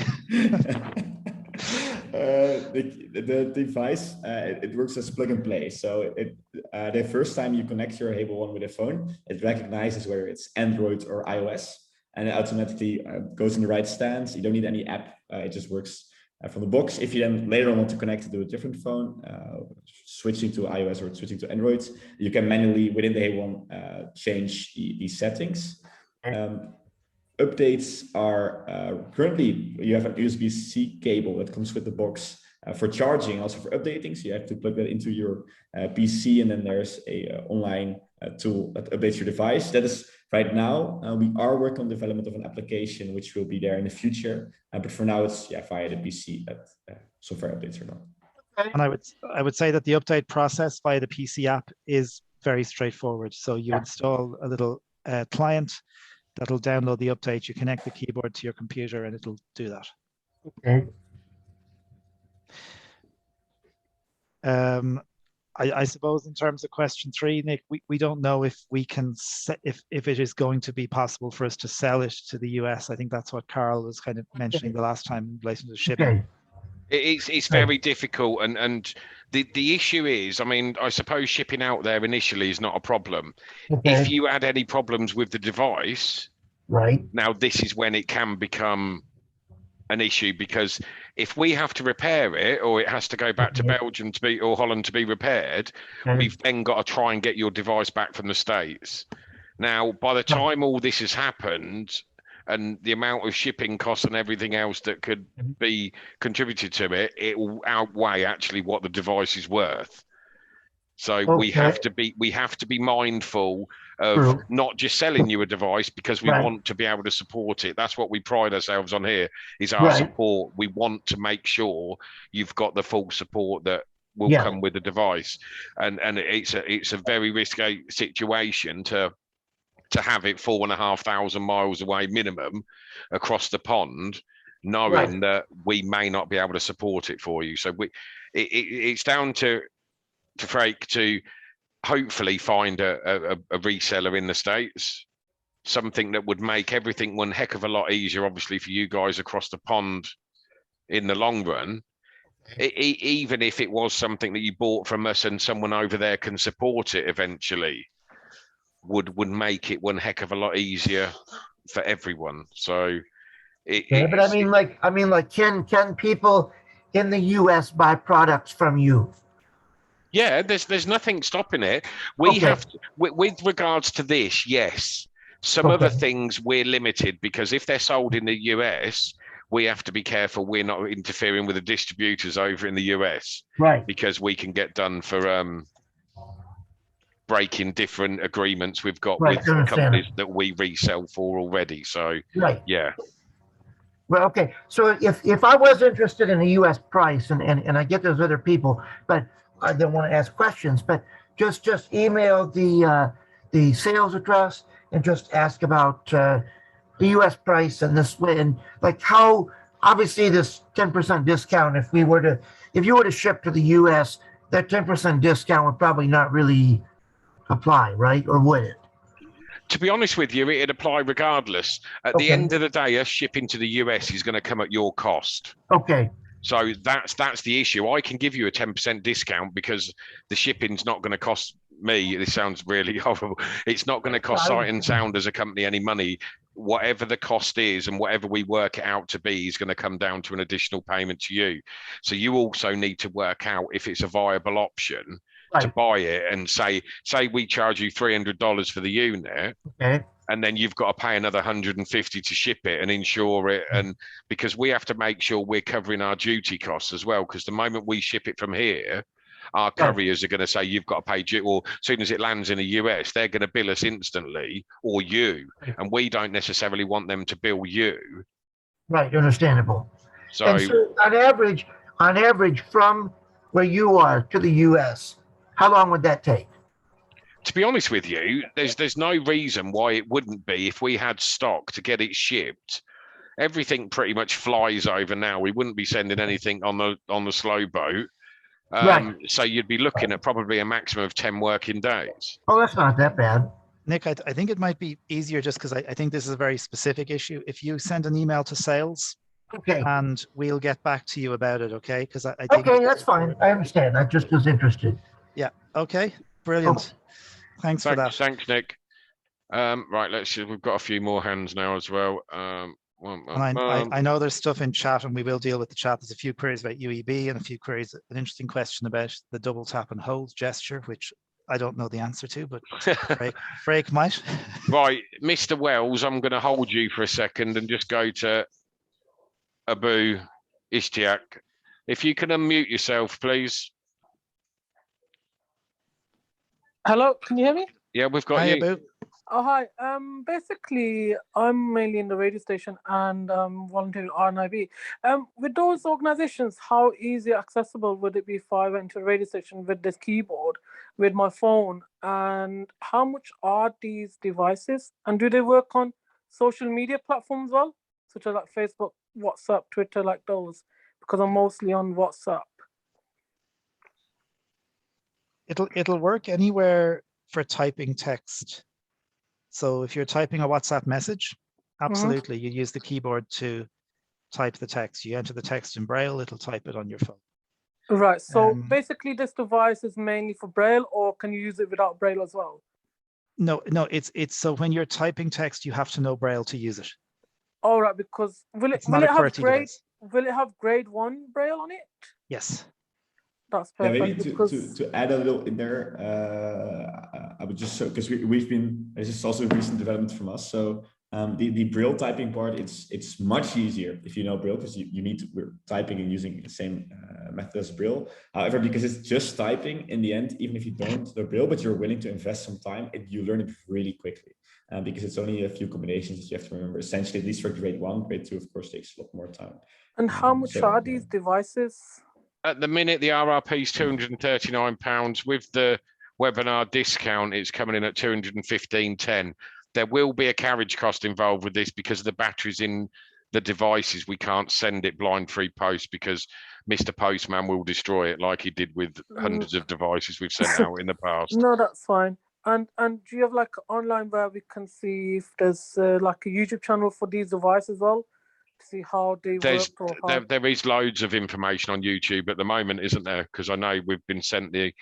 The device, it works as plug and play. So the first time you connect your Hable One with a phone, it recognizes whether it's Android or iOS, and it automatically goes in the right stance. You don't need any app. It just works from the box. If you then later on want to connect it to a different phone, switching to iOS or switching to Android, you can manually within the Hable One change these settings. Updates are currently you have an USB-C cable that comes with the box for charging, also for updating. So you have to plug that into your PC, and then there's a online tool that updates your device. That is right now. We are working on development of an application which will be there in the future, but for now it's via the PC that software updates are done. And I would say that the update process via the PC app is very straightforward. So you install a little client that'll download the update. You connect the keyboard to your computer, and it'll do that. Okay. I suppose in terms of question three, Nick, we don't know if we can if it is going to be possible for us to sell it to the US. I think that's what Carl was kind of mentioning the last time in relation to shipping. Okay. It's very difficult, and the issue is, I mean, I suppose shipping out there initially is not a problem. Okay. If you had any problems with the device, right now this is when it can become an issue, because if we have to repair it, or it has to go back to Belgium to be, or Holland to be repaired, we've then got to try and get your device back from the States. Now, by the time all this has happened, and the amount of shipping costs and everything else that could be contributed to it, it will outweigh actually what the device is worth. So we have to be mindful of not just selling you a device because we want to be able to support it. That's what we pride ourselves on here, is our support. We want to make sure you've got the full support that will come with the device. And it's a very risky situation to have it 4,500 miles away minimum across the pond, knowing that we may not be able to support it for you. So it's down to Freek to hopefully find a reseller in the States something that would make everything one heck of a lot easier, obviously, for you guys across the pond in the long run. Even if it was something that you bought from us and someone over there can support it eventually, would make it one heck of a lot easier for everyone. So but I mean, like, can people in the US buy products from you? Yeah, there's nothing stopping it. We Okay. have to, with regards to this, yes. Some other things we're limited because if they're sold in the US, we have to be careful we're not interfering with the distributors over in the US. Right. Because we can get done for breaking different agreements we've got Right, with I understand. companies that we resell for already. So Right. yeah. Well, okay. So if I was interested in a US price, and I get those other people, but I don't want to ask questions, but just email the sales address and just ask about the US price and this way, and like how obviously this 10% discount, if you were to ship to the US, that 10% discount would probably not really apply, right? Or would it? To be honest with you, it'd apply regardless. At the end of the day, us shipping to the US is going to come at your cost. Okay. So that's the issue. I can give you a 10% discount because the shipping's not going to cost me. This sounds really horrible. It's not going to cost Sight and Sound as a company any money. Whatever the cost is and whatever we work it out to be is going to come down to an additional payment to you. So you also need to work out if it's a viable option to buy it, and say we charge you $300 for the unit. Okay. And then you've got to pay another $150 to ship it and insure it. And because we have to make sure we're covering our duty costs as well, because the moment we ship it from here, our couriers are going to say you've got to pay duty, or as soon as it lands in the US, they're going to bill us instantly, or you. And we don't necessarily want them to bill you. Right, understandable. So on average, from where you are to the US, how long would that take? To be honest with you, there's no reason why it wouldn't be if we had stock to get it shipped. Everything pretty much flies over now. We wouldn't be sending anything on the slow boat. So you'd be looking at probably a maximum of 10 working days. Oh, that's not that bad. Nick, I think it might be easier just because I think this is a very specific issue. If you send an email to sales, and we'll get back to you about it, okay? Because I think that's fine. I understand. I just was interested. Yeah. Okay. Brilliant. Thanks for that. Thanks, Nick. Right, let's see. We've got a few more hands now as well. I know there's stuff in chat, and we will deal with the chat. There's a few queries about UEB and a few queries. An interesting question about the double tap and hold gesture, which I don't know the answer to, but Freek might. Right, Mr. Wells, I'm going to hold you for a second and just go to Abu Ishtiaq. If you can unmute yourself, please. Hello, can you hear me? Yeah, we've got you. Abu. Oh, hi. Basically, I'm mainly in the radio station and volunteering RNIB. With those organizations, how easy accessible would it be if I went to a radio station with this keyboard, with my phone? And how much are these devices? And do they work on social media platforms as well, such as like Facebook, WhatsApp, Twitter, like those? Because I'm mostly on WhatsApp. It'll work anywhere for typing text. So if you're typing a WhatsApp message, absolutely, you use the keyboard to type the text. You enter the text in Braille, it'll type it on your phone. Right. So basically, this device is mainly for Braille, or can you use it without Braille as well? No, it's so when you're typing text, you have to know Braille to use it. All right, because will it have grade 1 Braille on it? Yes. That's perfect. Yeah, maybe to add a little in there, I would just show, because we've been, this is also a recent development from us. So the Braille typing part, it's much easier if you know Braille, because we're typing and using the same method as Braille. However, because it's just typing, in the end, even if you don't know Braille, but you're willing to invest some time, you learn it really quickly. Because it's only a few combinations that you have to remember. Essentially, at least for grade 1, grade 2, of course, takes a lot more time. And how much are these devices? At the minute, the RRP is £239. With the webinar discount, it's coming in at $215.10. There will be a carriage cost involved with this because of the batteries in the devices. We can't send it blind free post because Mr. Postman will destroy it like he did with hundreds of devices we've sent out in the past. No, that's fine. And do you have like online where we can see if there's like a YouTube channel for these devices as well to see how they work? Or how... There is loads of information on YouTube at the moment, isn't there? Because I know we've been sent the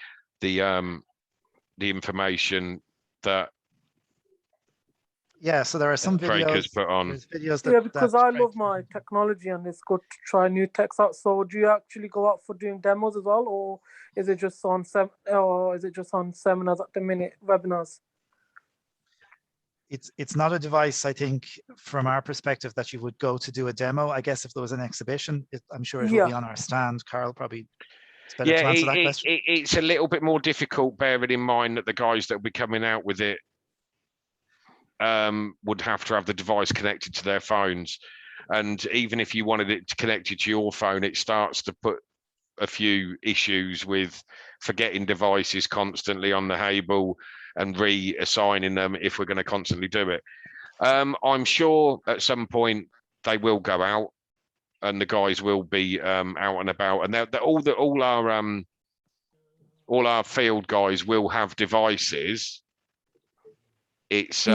information that so there are some Frank has videos. put on. There's videos Yeah, because I love my technology and it's good to try new techs out. So do you actually go out for doing demos as well, or is it just on seminars at the minute, webinars? It's not a device, I think, from our perspective, that you would go to do a demo. I guess if there was an exhibition, I'm sure it will be on our stand. Carl probably is better to answer that question. It's a little bit more difficult, bearing in mind that the guys that will be coming out with it would have to have the device connected to their phones. And even if you wanted it connected to your phone, it starts to put a few issues with forgetting devices constantly on the Hable and reassigning them if we're going to constantly do it. I'm sure at some point they will go out and the guys will be out and about, and all our field guys will have devices. It's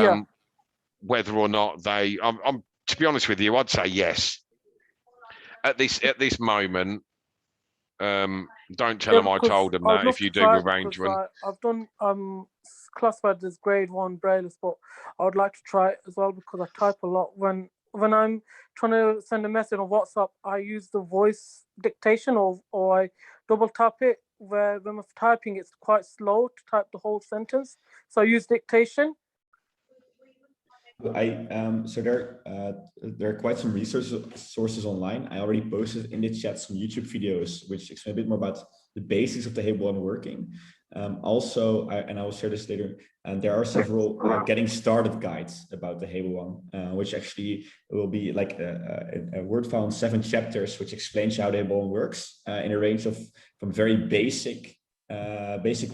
whether or not they. I'm to be honest with you, I'd say yes. At this moment, don't tell them I told them that. If you do arrange one, I've done classified as grade 1 Braille, but I would like to try it as well because I type a lot. When I'm trying to send a message on WhatsApp, I use the voice dictation or I double tap it. Where when I'm typing, it's quite slow to type the whole sentence, so I use dictation. So there are quite some sources online. I already posted in the chat some YouTube videos which explain a bit more about the basics of the Hable One working. Also, I will share this later, and there are several getting started guides about the Hable One, which actually will be like a word file in 7 chapters, which explains how the Hable One works in a range of from very basic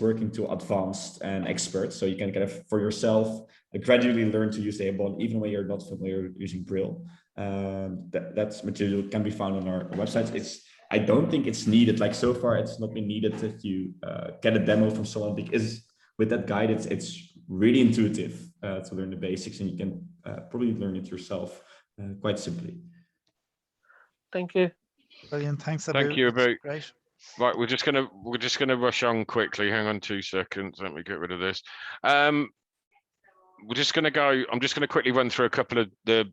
working to advanced and expert. So you can kind of for yourself gradually learn to use the Hable One even when you're not familiar using Braille. That material can be found on our website. I don't think it's needed. Like so far, it's not been needed that you get a demo from someone, because with that guide, it's really intuitive to learn the basics, and you can probably learn it yourself quite simply. Thank you. Brilliant. Thanks, Abu. Thank you, Abu. Great. Right, we're just gonna rush on quickly. Hang on 2 seconds. Let me get rid of this. I'm just gonna quickly run through a couple of the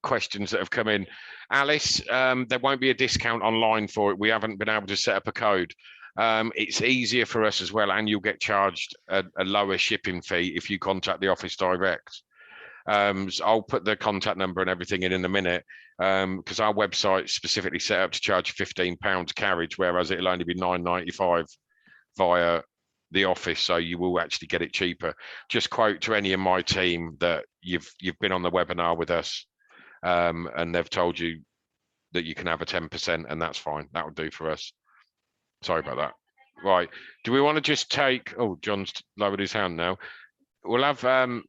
questions that have come in. Alice, there won't be a discount online for it. We haven't been able to set up a code. It's easier for us as well, and you'll get charged a lower shipping fee if you contact the office direct. So I'll put the contact number and everything in a minute, because our website specifically set up to charge £15 carriage, whereas it'll only be £9.95 via the office, so you will actually get it cheaper. Just quote to any of my team that you've been on the webinar with us, and they've told you that you can have a 10%, and that's fine. That would do for us. Sorry about that. Right, do we want to just take, oh, John's lowered his hand now. We'll have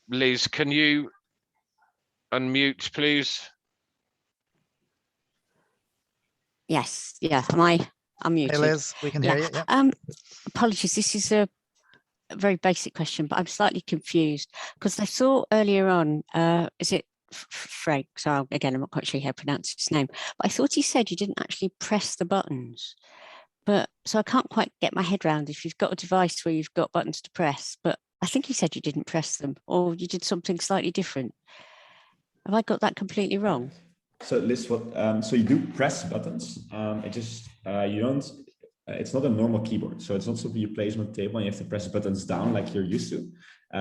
Liz, can you unmute, please? Yes, yeah, am I unmuted? Hey, Liz, we can hear you. Yeah. Apologies, this is a very basic question, but I'm slightly confused because I saw earlier on, is it Frank? So again, I'm not quite sure how to pronounce his name, but I thought he said you didn't actually press the buttons. But so I can't quite get my head around if you've got a device where you've got buttons to press, but I think he said you didn't press them, or you did something slightly different. Have I got that completely wrong? So Liz, so you do press buttons. It just you don't. It's not a normal keyboard, so it's not something you place on the table and you have to press buttons down like you're used to.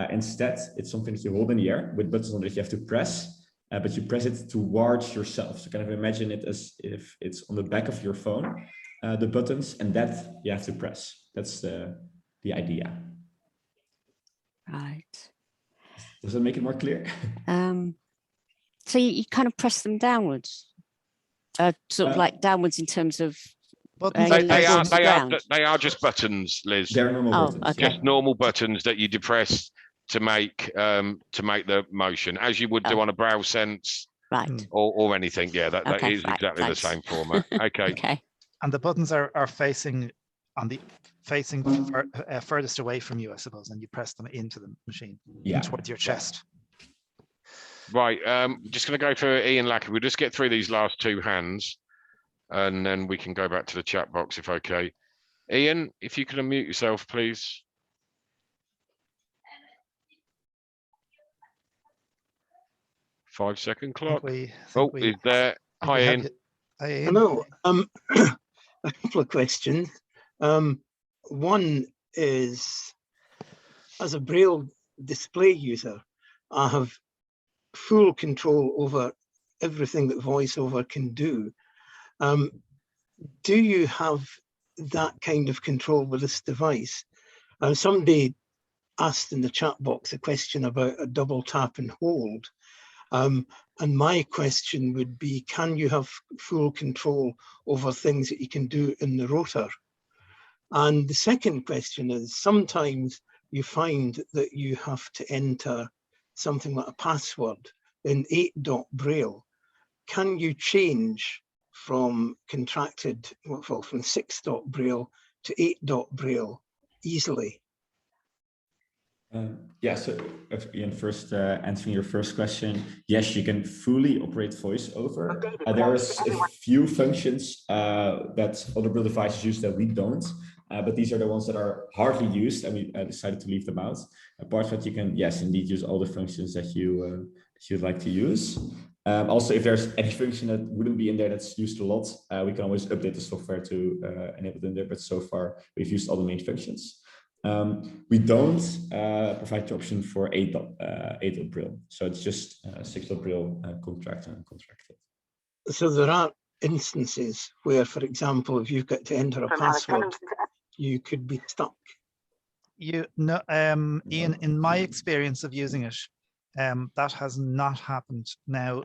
Instead, it's something that you hold in the air with buttons on it you have to press, but you press it towards yourself. So kind of imagine it as if it's on the back of your phone, the buttons, and that you have to press. That's the idea. Right. Does that make it more clear? So you kind of press them downwards, sort of like downwards in terms of. They are just buttons, Liz. They're normal buttons. Okay. Just normal buttons that you depress to make the motion, as you would do on a Braille Sense, right, or anything. Yeah, that is exactly the same format. Okay. Okay. And the buttons are facing on the facing furthest away from you, I suppose, and you press them into the machine, Yeah. towards your chest. Right, just going to go for Ian Lackey. We'll just get through these last two hands, and then we can go back to the chat box if okay. Ian, if you could unmute yourself, please. Five-second clock. Is there? Hi, Ian. Hi, Ian. Hello. A couple of questions. One is, as a Braille display user, I have full control over everything that VoiceOver can do. Do you have that kind of control with this device? Somebody asked in the chat box a question about a double tap and hold. And my question would be, can you have full control over things that you can do in the rotor? And the second question is, sometimes you find that you have to enter something like a password in 8-dot Braille. Can you change from contracted, well, from 6-dot Braille to 8-dot Braille easily? Yeah, so Ian, first answering your first question, yes, you can fully operate VoiceOver. There are a few functions that other Braille devices use that we don't, but these are the ones that are hardly used, and we decided to leave them out. Apart from that, you can, yes, indeed use all the functions that you'd like to use. Also, if there's any function that wouldn't be in there that's used a lot, we can always update the software to enable it in there, but so far we've used all the main functions. We don't provide the option for 8-dot Braille, so it's just 6-dot Braille contracted and uncontracted. So there are instances where, for example, if you've got to enter a password, you could be stuck. Ian, in my experience of using it, that has not happened. Now,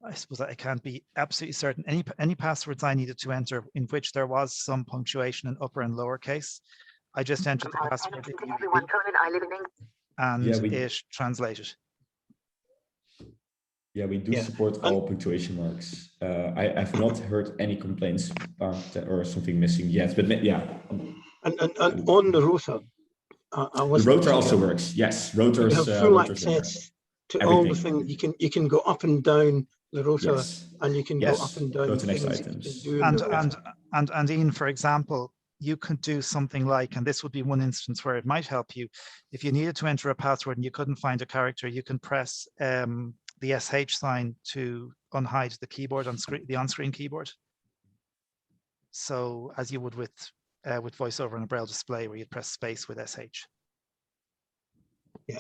I suppose I can't be absolutely certain. Any passwords I needed to enter in which there was some punctuation in upper and lower case, I just entered the password and it translated. Yeah, we do support all punctuation marks. I have not heard any complaints about or something missing yet, but yeah. And on the rotor, the rotor also works. Yes, rotors. You have full rotors access to all the things. You can go up and down the rotor, and you can go up and down go to next things items. And Ian, for example, you could do something like, and this would be one instance where it might help you, if you needed to enter a password and you couldn't find a character, you can press the SH sign to unhide the keyboard on screen, the on-screen keyboard. So as you would with VoiceOver on a Braille display, where you'd press space with SH. Yeah.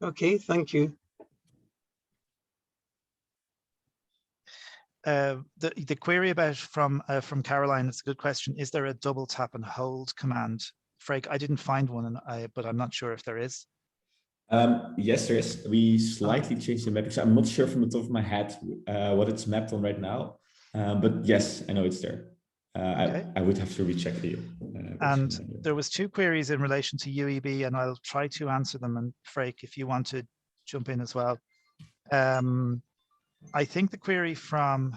Okay. Thank you. The query about from Caroline, it's a good question. Is there a double tap and hold command? Frank, I didn't find one, but I'm not sure if there is. Yes, there is. We slightly changed the mapping, so I'm not sure from the top of my head what it's mapped on right now. But yes, I know it's there. Okay. I would have to recheck for you. And there was two queries in relation to UEB, and I'll try to answer them. And Frank, if you want to jump in as well. I think the query from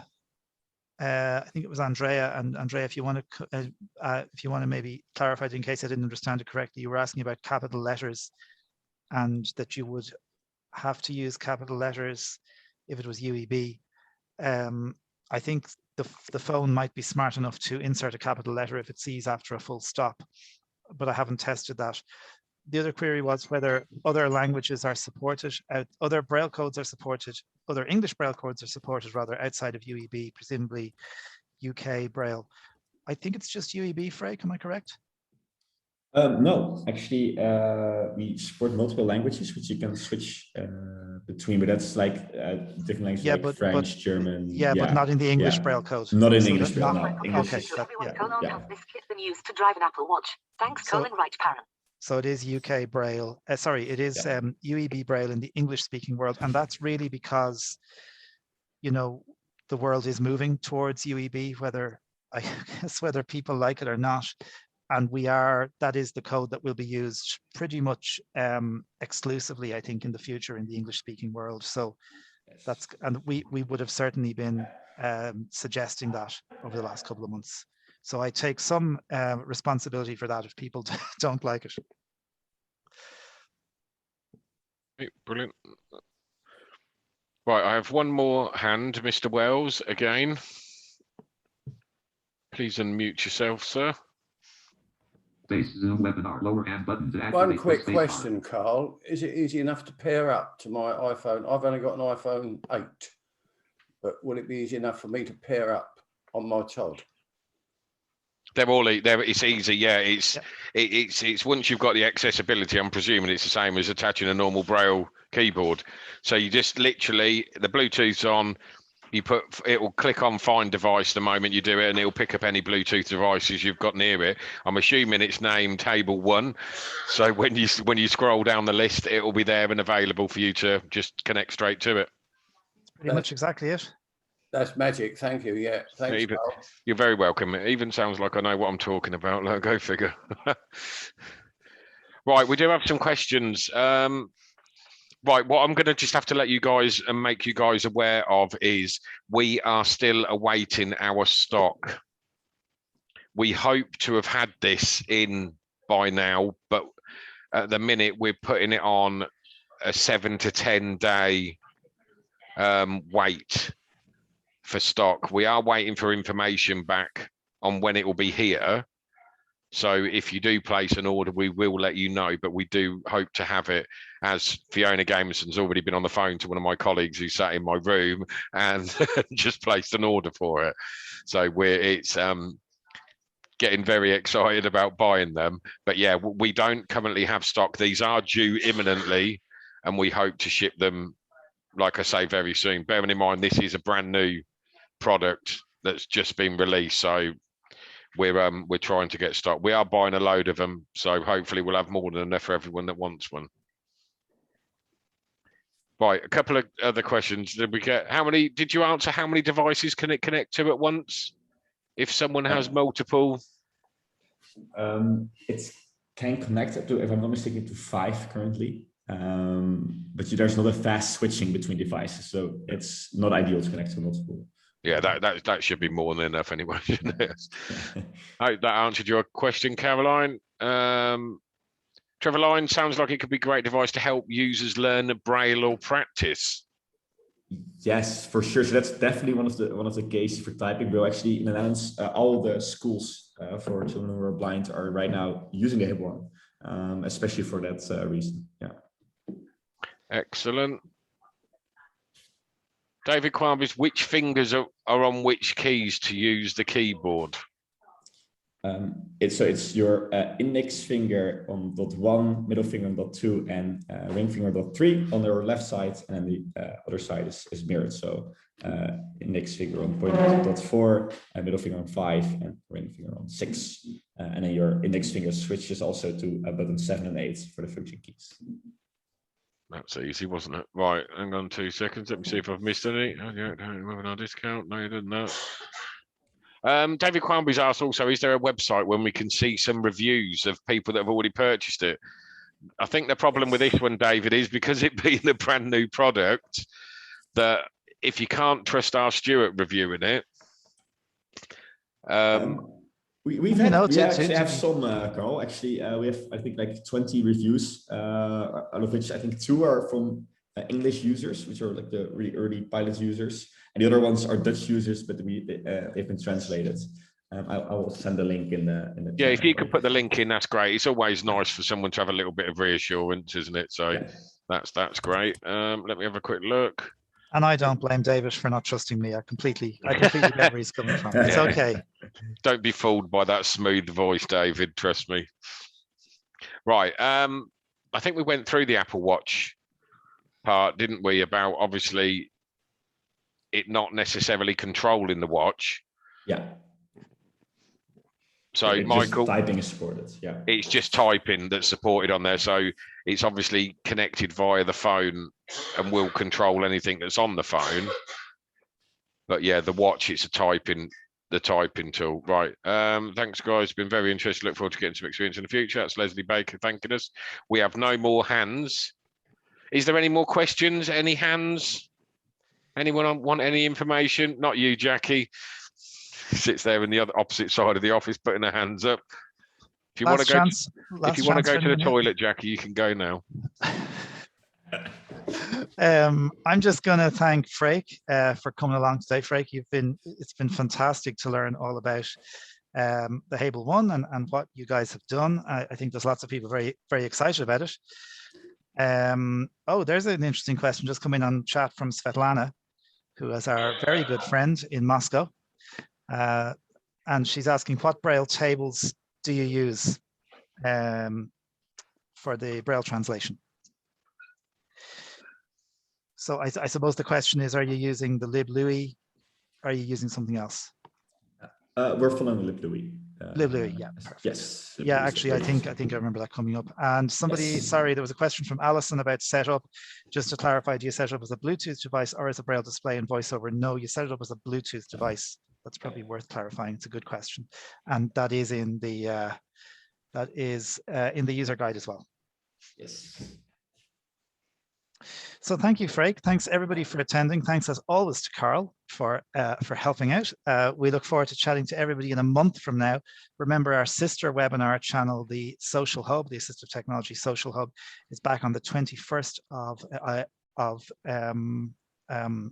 I think it was Andrea, and Andrea, if you want to maybe clarify it in case I didn't understand it correctly, you were asking about capital letters, and that you would have to use capital letters if it was UEB. I think the phone might be smart enough to insert a capital letter if it sees after a full stop, but I haven't tested that. The other query was whether other languages are supported, other Braille codes are supported, other English Braille codes are supported rather outside of UEB, presumably UK Braille. I think it's just UEB, Frank, am I correct? No, actually, we support multiple languages, which you can switch between, but that's like different languages like French, German. Yeah, but not in the English Braille code. Not in English Braille, no. English okay. This kit been used to drive an Apple Watch. Thanks, colon right parent. So it is UK Braille, it is UEB Braille in the English-speaking world. And that's really because, you know, the world is moving towards UEB, whether people like it or not. And that is the code that will be used pretty much exclusively, I think, in the future in the English-speaking world. So and we would have certainly been suggesting that over the last couple of months. So I take some responsibility for that if people don't like it. Brilliant. Right, I have one more hand, Mr. Wells, again. Please unmute yourself, sir. Zoom webinar, lower hand button to activate. One quick question, Carl. Is it easy enough to pair up to my iPhone? I've only got an iPhone 8, but will it be easy enough for me to pair up on my Todd? They're all there. It's easy, yeah. It's once you've got the accessibility, I'm presuming it's the same as attaching a normal Braille keyboard. So you just literally, the Bluetooth's on, it will click on find device the moment you do it, and it'll pick up any Bluetooth devices you've got near it. I'm assuming it's named Hable One. So when you scroll down the list, it will be there and available for you to just connect straight to it. Pretty much exactly it. That's magic. Thank you. Yeah. Thanks, Carl. You're very welcome. It even sounds like I know what I'm talking about. Like, go figure. Right, we do have some questions. Right, what I'm going to just have to let you guys and make you guys aware of is we are still awaiting our stock. We hope to have had this in by now, but at the minute we're putting it on a 7 to 10 day wait for stock. We are waiting for information back on when it will be here. So if you do place an order, we will let you know, but we do hope to have it, as Fiona Gameson's already been on the phone to one of my colleagues who sat in my room and just placed an order for it. So it's getting very excited about buying them. But yeah, we don't currently have stock. These are due imminently, and we hope to ship them, like I say, very soon. Bearing in mind, this is a brand new product that's just been released, so we're trying to get stock. We are buying a load of them, so hopefully we'll have more than enough for everyone that wants one. Right, a couple of other questions. Did we get did you answer how many devices can it connect to at once if someone has multiple? It can connect up to, if I'm not mistaken, to 5 currently. But there's not a fast switching between devices, so it's not ideal to connect to multiple. Yeah, that should be more than enough anyway, shouldn't it? I hope that answered your question, Caroline. Trevor Line, sounds like it could be a great device to help users learn Braille or practice. Yes, for sure. So that's definitely one of the cases for typing Braille. Actually, in the Netherlands, all the schools for children who are blind are right now using the Hable One, especially for that reason. Yeah. Excellent. David Quambis, which fingers are on which keys to use the keyboard? It's your index finger on .1, middle finger on .2, and ring finger on .3 on your left side, and the other side is mirrored. So index finger on .4, middle finger on 5, and ring finger on 6. And then your index finger switches also to button 7 and 8 for the function keys. That's easy, wasn't it? Right, hang on 2 seconds. Let me see if I've missed any. Oh, yeah, webinar discount. No, you didn't know. David Quamby's asked also, is there a website when we can see some reviews of people that have already purchased it? I think the problem with this one, David, is because it being a brand new product, that if you can't trust our Stuart reviewing it, we actually have some, Carl. Actually, we have, I think, like 20 reviews, out of which I think 2 are from English users, which are like the really early pilot users, and the other ones are Dutch users, but they've been translated. I will send the link in the yeah, if you could put the link in, that's great. It's always nice for someone to have a little bit of reassurance, isn't it? So yeah. That's great. Let me have a quick look. And I don't blame David for not trusting me. I completely get where he's coming from. It's okay. Don't be fooled by that smooth voice, David. Trust me. Right. I think we went through the Apple Watch part, didn't we? About obviously it not necessarily controlling the watch. Yeah. So Michael, typing is supported. Yeah. It's just typing that's supported on there. So it's obviously connected via the phone and will control anything that's on the phone. But yeah, the watch, it's the typing tool. Right. Thanks, guys. Been very interesting. Look forward to getting some experience in the future. That's Leslie Baker thanking us. We have no more hands. Is there any more questions? Any hands? Anyone want any information? Not you, Jackie. sits there in the other opposite side of the office, putting her hands up. If you want to Last go, chance. if you want to go to the toilet, Jackie, you can go now. I'm just going to thank Frake for coming along today. Frake, it's been fantastic to learn all about the Hable One and what you guys have done. I think there's lots of people very, very excited about it. Oh, there's an interesting question just coming on chat from Svetlana, who is our very good friend in Moscow. And she's asking, what Braille tables do you use for the Braille translation? So I suppose the question is, are you using the LibLouis? Are you using something else? We're following LibLouis. LibLouis, yeah, perfect. Yes. Yeah, actually, I think I remember that coming up. And somebody, Yes. sorry, there was a question from Alison about setup. Just to clarify, do you set it up as a Bluetooth device or as a Braille display and voiceover? No, you set it up as a Bluetooth device. That's probably worth clarifying. It's a good question, and that is in the user guide as well. Yes. So thank you, Frake. Thanks everybody for attending. Thanks as always to Carl for helping out. We look forward to chatting to everybody in a month from now. Remember, our sister webinar channel, the Social Hub, the Assistive Technology Social Hub, is back on the 21st of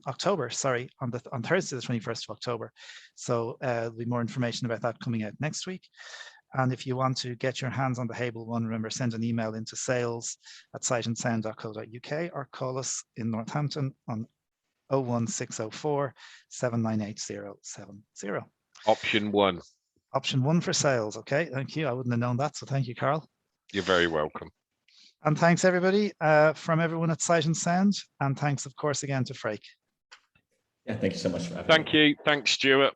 October. Sorry, on Thursday, the 21st of October. So there'll be more information about that coming out next week. And if you want to get your hands on the Hable One, remember, send an email into sales@sightandsound.co.uk or call us in Northampton on 01604 798 070. Option 1. Option 1 for sales. Okay, thank you. I wouldn't have known that. So thank you, Carl. You're very welcome. And thanks everybody from everyone at Sight and Sound. And thanks, of course, again to Frake. Yeah, thank you so much for having me. Thank you. Thanks, Stuart.